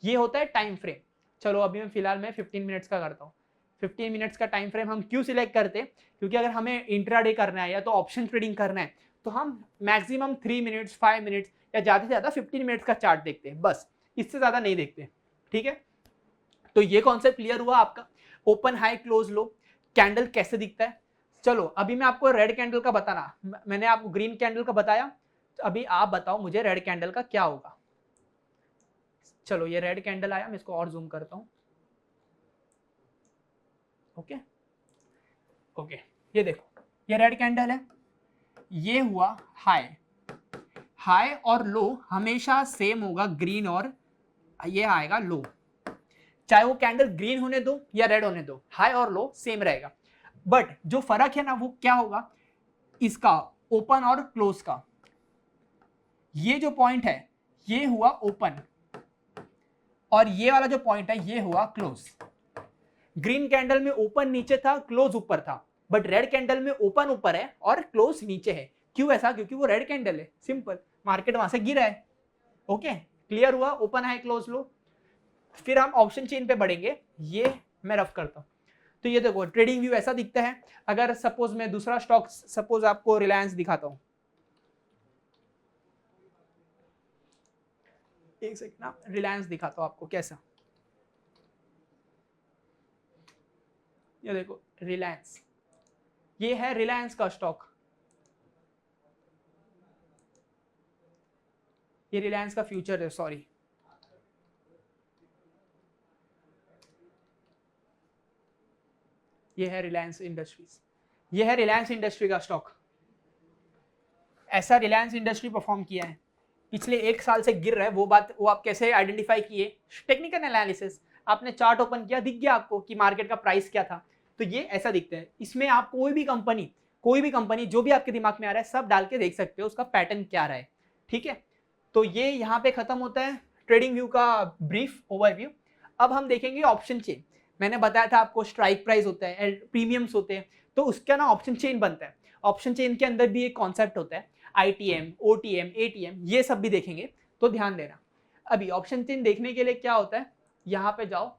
ये होता है टाइम फ्रेम। चलो अभी मैं फिलहाल मैं 15 मिनट्स का करता हूँ। 15 मिनट्स का टाइम फ्रेम हम क्यों सिलेक्ट करते हैं, क्योंकि अगर हमें इंट्राडे करना है या तो ऑप्शन ट्रेडिंग करना है तो हम मैक्सिमम 3 मिनट्स 5 मिनट्स या ज़्यादा से ज़्यादा 15 मिनट्स का चार्ट देखते हैं, बस इससे ज़्यादा नहीं देखते, ठीक है। तो ये कॉन्सेप्ट क्लियर हुआ आपका, ओपन हाई क्लोज लो, कैंडल कैसे दिखता है। चलो अभी मैं आपको रेड कैंडल का बताना, मैंने आपको ग्रीन कैंडल का बताया, तो अभी आप बताओ मुझे रेड कैंडल का क्या होगा। चलो ये रेड कैंडल आया, मैं इसको और जूम करता हूं, ओके ओके, ये देखो ये रेड कैंडल है, ये हुआ हाई, हाई और लो हमेशा सेम होगा, ग्रीन और ये आएगा लो, चाहे वो कैंडल ग्रीन होने दो या रेड होने दो, हाई और लो सेम रहेगा। बट जो फर्क है ना वो क्या होगा, इसका ओपन और क्लोज का, ये जो पॉइंट है ये हुआ ओपन और ये वाला जो पॉइंट है ये हुआ क्लोज। ग्रीन कैंडल में ओपन नीचे था, क्लोज ऊपर था, बट रेड कैंडल में ओपन ऊपर है और क्लोज नीचे है। क्यों ऐसा, क्योंकि वो रेड कैंडल है, सिंपल, मार्केट वहां से गिरा है। ओके क्लियर हुआ, ओपन हाई क्लोज लो। फिर हम ऑप्शन चेन पे बढ़ेंगे, ये मैं रफ करता हूं, तो ये देखो ट्रेडिंग व्यू ऐसा दिखता है। अगर सपोज मैं दूसरा स्टॉक, सपोज आपको रिलायंस दिखाता हूं, एक सेकंड ना, रिलायंस दिखाता हूं आपको कैसा, ये देखो रिलायंस, ये है रिलायंस का स्टॉक, ये रिलायंस का फ्यूचर है, सॉरी, ये है रिलायंस इंडस्ट्रीज, ये है रिलायंस इंडस्ट्री का स्टॉक। ऐसा रिलायंस इंडस्ट्री परफॉर्म किया है, पिछले 1 साल से गिर रहा है, वो बात वो आप कैसे आइडेंटिफाई किए, टेक्निकल एनालिसिस, आपने चार्ट ओपन किया, दिख गया आपको कि मार्केट का प्राइस क्या था, तो ये ऐसा दिखता है। इसमें आप कोई भी कंपनी जो भी आपके दिमाग में आ रहा है सब डाल के देख सकते हो उसका पैटर्न क्या रहा है, ठीक है। तो ये यहाँ पे खत्म होता है ट्रेडिंग व्यू का ब्रीफ ओवरव्यू। अब हम देखेंगे ऑप्शन चेन। मैंने बताया था आपको स्ट्राइक प्राइस होता है, प्रीमियम्स होते हैं, तो उसका ना ऑप्शन चेन बनता है। ऑप्शन चेन के अंदर भी एक कॉन्सेप्ट होता है, ITM, OTM, ATM, ये सब भी देखेंगे, तो ध्यान देना। अभी ऑप्शन चेन देखने के लिए क्या होता है, यहाँ पे जाओ,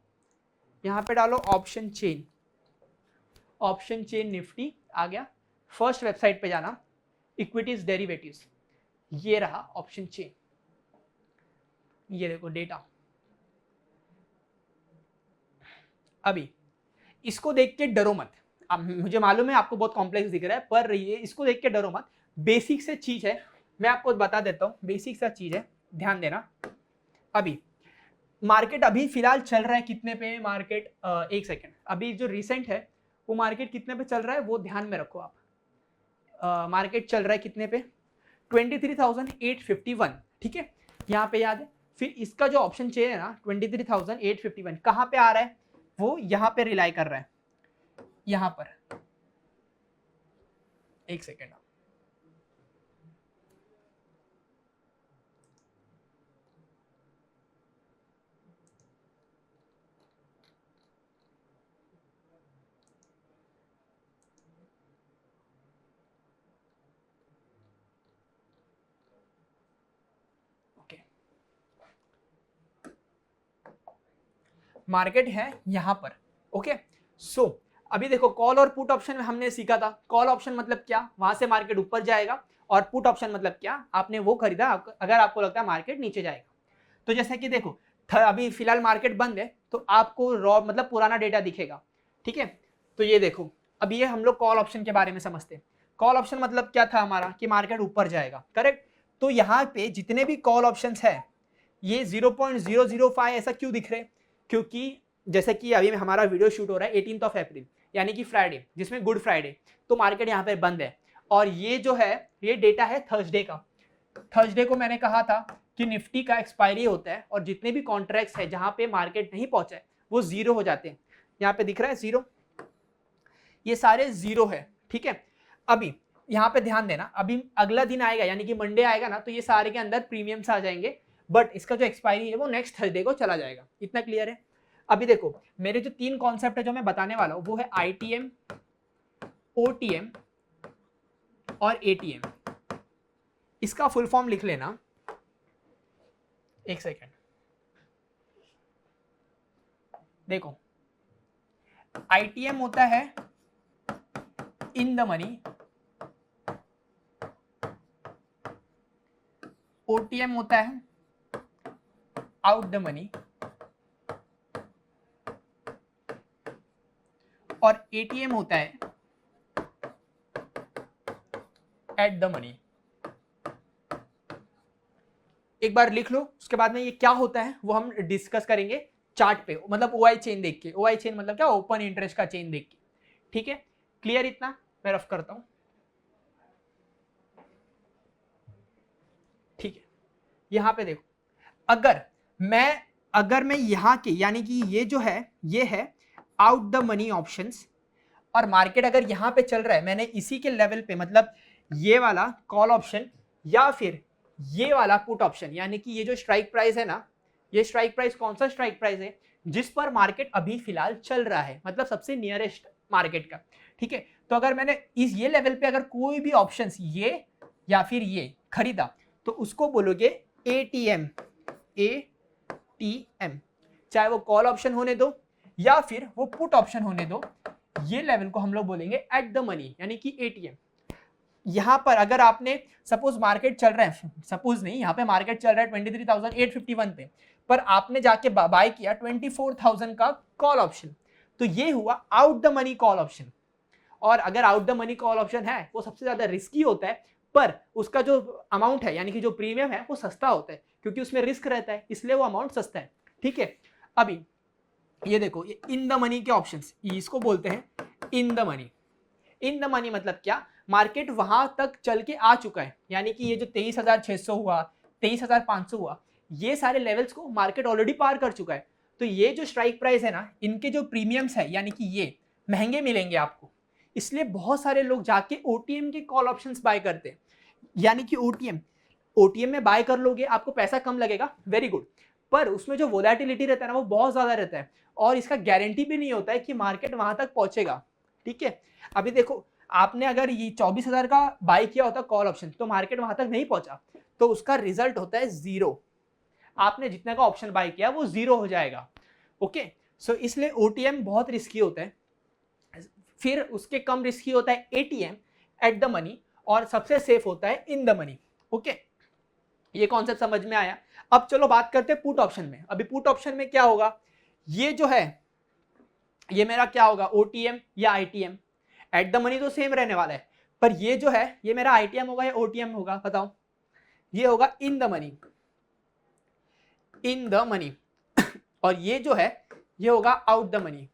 यहाँ पे डालो option chain, option chain Nifty आ गया, फर्स्ट वेबसाइट पे जाना, इक्विटीज डेरिवेटिव्स, ये रहा ऑप्शन चेन, ये देखो डेटा। अभी इसको देख के डरो मत, अब मुझे मालूम है आपको बहुत कॉम्प्लेक्स दिख रहा है, पर ये इसको देख के डरो मत, बेसिक से चीज है, मैं आपको बता देता हूँ, बेसिक सा चीज है, ध्यान देना। अभी मार्केट अभी फिलहाल चल रहा है कितने पे, मार्केट एक सेकेंड, अभी जो रिसेंट है वो मार्केट कितने पे चल रहा है वो ध्यान में रखो आप। मार्केट चल रहा है कितने पे, 23,851, ठीक है, यहाँ पे याद है। फिर इसका जो ऑप्शन चेन है ना 23,851 कहाँ पे आ रहा है, वो यहाँ पे रिलाई कर रहा है, यहाँ पर, एक सेकेंड, मार्केट है यहां पर, ओके। सो अभी देखो कॉल और पुट ऑप्शन में हमने सीखा था, कॉल ऑप्शन मतलब क्या, वहां से मार्केट ऊपर जाएगा, और पुट ऑप्शन मतलब क्या, आपने वो खरीदा अगर आपको लगता है मार्केट नीचे जाएगा। तो जैसे कि देखो अभी फिलहाल मार्केट बंद है तो आपको रॉ मतलब पुराना डेटा दिखेगा, ठीक है। तो ये देखो अब ये हम लोग कॉल ऑप्शन के बारे में समझते हैं। कॉल ऑप्शन मतलब क्या था हमारा कि मार्केट ऊपर जाएगा, करेक्ट। तो यहाँ पे जितने भी कॉल ऑप्शंस है ये 0.005 ऐसा क्यों दिख रहे, क्योंकि जैसे कि अभी हमारा वीडियो शूट हो रहा है 18 अप्रैल यानी कि फ्राइडे, जिसमें गुड फ्राइडे, तो मार्केट यहाँ पे बंद है। और ये जो है ये डेटा है थर्सडे का। थर्सडे को मैंने कहा था कि निफ्टी का एक्सपायरी होता है और जितने भी कॉन्ट्रैक्ट्स है जहां पे मार्केट नहीं पहुंचा है वो जीरो हो जाते हैं। यहाँ पे दिख रहा है जीरो, ये सारे जीरो है, ठीक है। अभी यहाँ पे ध्यान देना, अभी अगला दिन आएगा यानी कि मंडे आएगा ना, तो ये सारे के अंदर प्रीमियम्स आ जाएंगे, बट इसका जो एक्सपायरी है वो नेक्स्ट थर्सडे को चला जाएगा। इतना क्लियर है। अभी देखो मेरे जो 3 कॉन्सेप्ट है जो मैं बताने वाला हूँ वो है ITM, OTM और ATM। इसका फुल फॉर्म लिख लेना, एक सेकेंड। देखो ITM होता है इन द मनी, OTM होता है आउट द मनी, और ATM होता है एट द मनी। एक बार लिख लो, उसके बाद में ये क्या होता है वो हम डिस्कस करेंगे चार्ट पे, मतलब OI चेन देख के। OI चेन मतलब क्या, ओपन इंटरेस्ट का चेन देख के, ठीक है। क्लियर इतना, मैं रफ करता हूं, ठीक है। यहां पे देखो अगर मैं यहां के यानी कि ये जो है ये है आउट द मनी ऑप्शंस, और मार्केट अगर यहां पे चल रहा है, मैंने इसी के लेवल पे मतलब ये वाला कॉल ऑप्शन या फिर ये वाला पुट ऑप्शन, यानी कि ये जो स्ट्राइक प्राइस है ना, ये स्ट्राइक प्राइस कौन सा स्ट्राइक प्राइस है जिस पर मार्केट अभी फिलहाल चल रहा है, मतलब सबसे नियरेस्ट मार्केट का, ठीक है। तो अगर मैंने इस ये लेवल पे अगर कोई भी ऑप्शन ये या फिर ये खरीदा तो उसको बोलोगे ATM, चाहे वो कॉल ऑप्शन होने दो या फिर वो पुट ऑप्शन होने दो, ये लेवल को हम लोग बोलेंगे एट द मनी यानी कि ATM। यहां पर अगर आपने सपोज मार्केट चल रहा है, सपोज नहीं, यहां पे मार्केट चल रहा है 23,851 पे, पर आपने जाके बाय किया 24,000 का कॉल ऑप्शन, तो ये हुआ out the money call option. और अगर out the money call option है वो सबसे ज्यादा रिस्की होता है, पर उसका जो अमाउंट है यानी कि जो प्रीमियम है वो सस्ता होता है, क्योंकि उसमें रिस्क रहता है, इसलिए वो अमाउंट सस्ता है, ठीक है। अभी ये देखो ये इन द मनी के ऑप्शंस, इसको बोलते हैं in the money. In the money मतलब क्या, मार्केट वहां तक चल के आ चुका है, यानी कि ये जो 23,600 हुआ, 23,500 हुआ, ये सारे लेवल्स को मार्केट ऑलरेडी पार कर चुका है। तो ये जो स्ट्राइक प्राइस है ना, इनके जो प्रीमियम्स है यानी कि ये महंगे मिलेंगे आपको, इसलिए बहुत सारे लोग जाके OTM के कॉल ऑप्शंस बाय करते हैं। यानी कि OTM में बाय कर लोगे, आपको पैसा कम लगेगा, वेरी गुड, पर उसमें जो वोलेटिलिटी रहता है ना वो बहुत ज्यादा रहता है, और इसका गारंटी भी नहीं होता है कि मार्केट वहां तक पहुंचेगा, ठीक है। अभी देखो आपने अगर ये 24,000 का बाय किया होता कॉल ऑप्शन, तो मार्केट वहां तक नहीं पहुंचा, तो उसका रिजल्ट होता है जीरो। आपने जितने का ऑप्शन बाय किया वो जीरो हो जाएगा, ओके। सो इसलिए OTM बहुत रिस्की होता है, फिर उसके कम रिस्की होता है ATM एट द मनी, और सबसे सेफ होता है इन द मनी, ओके। ये कॉन्सेप्ट समझ में आया। अब चलो बात करते हैं पुट ऑप्शन में। अभी पुट ऑप्शन में क्या होगा, ये जो है ये मेरा क्या होगा, OTM या ITM। एट द मनी तो सेम रहने वाला है, पर ये जो है ये मेरा ITM होगा या OTM होगा, बताओ। ये होगा in the money, in the money, और ये जो है ये होगा आउट द मनी,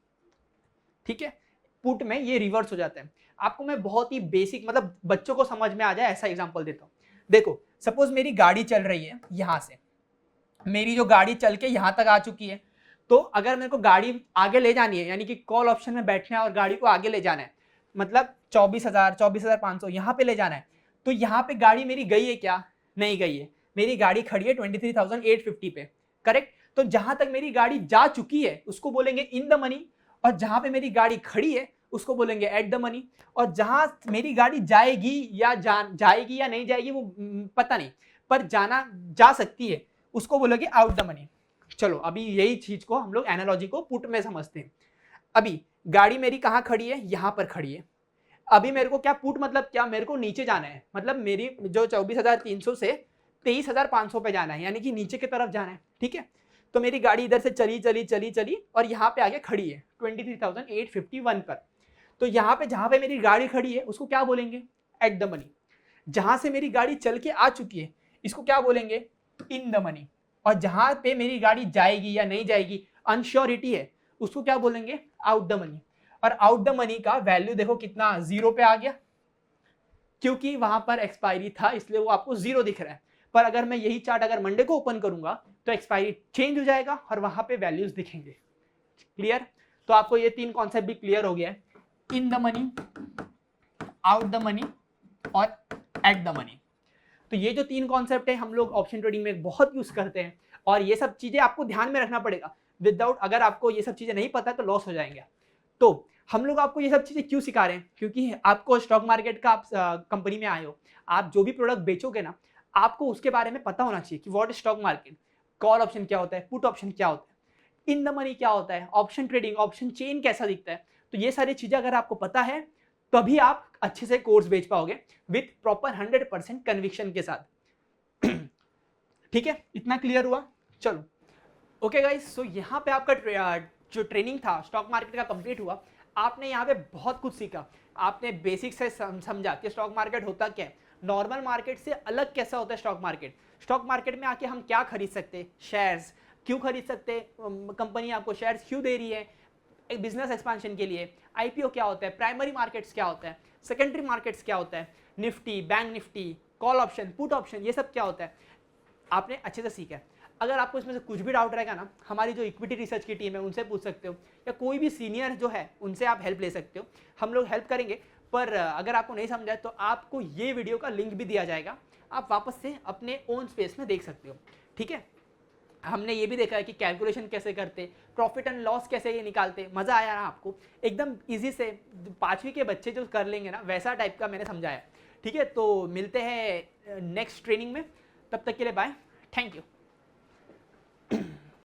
ठीक है। पुट में ये रिवर्स हो जाता है। आपको मैं बहुत ही बेसिक मतलब बच्चों को समझ में आ जाए ऐसा एग्जांपल देता हूं। देखो सपोज मेरी गाड़ी चल रही है, यहां से मेरी जो गाड़ी चल के यहां तक आ चुकी है, तो अगर मेरे को गाड़ी आगे ले जानी है, यानी कि कॉल ऑप्शन में बैठना है और गाड़ी को आगे ले जाना है, मतलब 24,000 24,500 यहाँ पे ले जाना है, तो यहाँ पे गाड़ी मेरी गई है क्या, नहीं गई है, मेरी गाड़ी खड़ी है 23,850 पे, करेक्ट। तो जहां तक मेरी गाड़ी जा चुकी है उसको बोलेंगे इन द मनी, और जहां पे मेरी गाड़ी खड़ी है उसको बोलेंगे एट द मनी, और जहां मेरी गाड़ी जाएगी या नहीं जाएगी वो पता नहीं, पर जाना जा सकती है उसको बोलोगे आउट द मनी। चलो अभी यही चीज को हम लोग एनालॉजी को पुट में समझते हैं। अभी गाड़ी मेरी कहाँ खड़ी है, यहाँ पर खड़ी है। अभी मेरे को क्या पुट मतलब क्या, मेरे को नीचे जाना है, मतलब मेरी जो 24,300 से 23,500 पे जाना है, यानी कि नीचे की तरफ जाना है। ठीक है, तो मेरी गाड़ी इधर से चली चली चली चली और यहाँ पे आके खड़ी है 23,851 पर। तो यहाँ पे जहाँ पे मेरी गाड़ी खड़ी है उसको क्या बोलेंगे, एट द मनी। जहाँ से मेरी गाड़ी चल के आ चुकी है इसको क्या बोलेंगे, इन द मनी। और जहाँ पे मेरी गाड़ी जाएगी या नहीं जाएगी, अनश्योरिटी है, उसको क्या बोलेंगे, आउट द मनी। और आउट द मनी का वैल्यू देखो कितना, 0 पे आ गया, क्योंकि वहां पर एक्सपायरी था इसलिए वो आपको 0 दिख रहा है। पर अगर मैं यही चार्ट अगर मंडे को ओपन करूंगा तो एक्सपायरी चेंज हो जाएगा और वहां पे वैल्यूज दिखेंगे। क्लियर? तो आपको ये 3 कॉन्सेप्ट भी क्लियर हो गया है, in the money, out the money और एट द मनी। तो ये जो 3 कॉन्सेप्ट है हम लोग ऑप्शन ट्रेडिंग में बहुत यूज करते हैं और ये सब चीजें आपको ध्यान में रखना पड़ेगा। विदाउट अगर आपको ये सब चीजें नहीं पता तो लॉस हो जाएंगे। तो हम लोग आपको ये सब चीजें क्यों सिखा रहे हैं, क्योंकि आपको स्टॉक मार्केट का, आप कंपनी में आए हो, आप जो भी प्रोडक्ट बेचोगे ना आपको उसके बारे में पता होना चाहिए कि what is stock market, call option क्या होता है, पुट ऑप्शन क्या होता है, इन द मनी क्या होता है, ऑप्शन ट्रेडिंग, ऑप्शन चेन कैसा दिखता है। तो ये सारी चीजें अगर आपको पता है तभी आप अच्छे से कोर्स बेच पाओगे विथ प्रॉपर 100% कन्विक्शन के साथ। ठीक है, इतना क्लियर हुआ? चलो ओके गाइस, सो यहाँ पे आपका जो ट्रेनिंग था स्टॉक मार्केट का कंप्लीट हुआ। आपने यहाँ पे बहुत कुछ सीखा, आपने बेसिक से समझा कि स्टॉक मार्केट होता क्या है, नॉर्मल मार्केट से अलग कैसा होता है स्टॉक मार्केट, स्टॉक मार्केट में आके हम क्या खरीद सकते हैं, शेयर्स क्यों खरीद सकते हैं, कंपनी आपको शेयर्स क्यों दे रही है, एक बिजनेस एक्सपांशन के लिए, आईपीओ क्या होता है, प्राइमरी मार्केट्स क्या होता है, सेकेंडरी मार्केट्स क्या होता है, Nifty, bank Nifty, call option, put option, ये सब क्या होता है, आपने अच्छे से सीखा है। अगर आपको इसमें से कुछ भी डाउट रहेगा ना, हमारी जो इक्विटी रिसर्च की टीम है उनसे पूछ सकते हो, या कोई भी सीनियर जो है उनसे आप हेल्प ले सकते हो, हम लोग हेल्प करेंगे। पर अगर आपको नहीं समझा तो आपको ये वीडियो का लिंक भी दिया जाएगा, आप वापस से अपने ओन स्पेस में देख सकते हो। ठीक है, हमने ये भी देखा है कि कैलकुलेशन कैसे करते, प्रॉफिट एंड लॉस कैसे ये निकालते। मज़ा आया ना आपको? एकदम इजी से 5वीं के बच्चे जो कर लेंगे ना वैसा टाइप का मैंने समझाया। ठीक है, तो मिलते हैं नेक्स्ट ट्रेनिंग में, तब तक के लिए बाय, थैंक यू।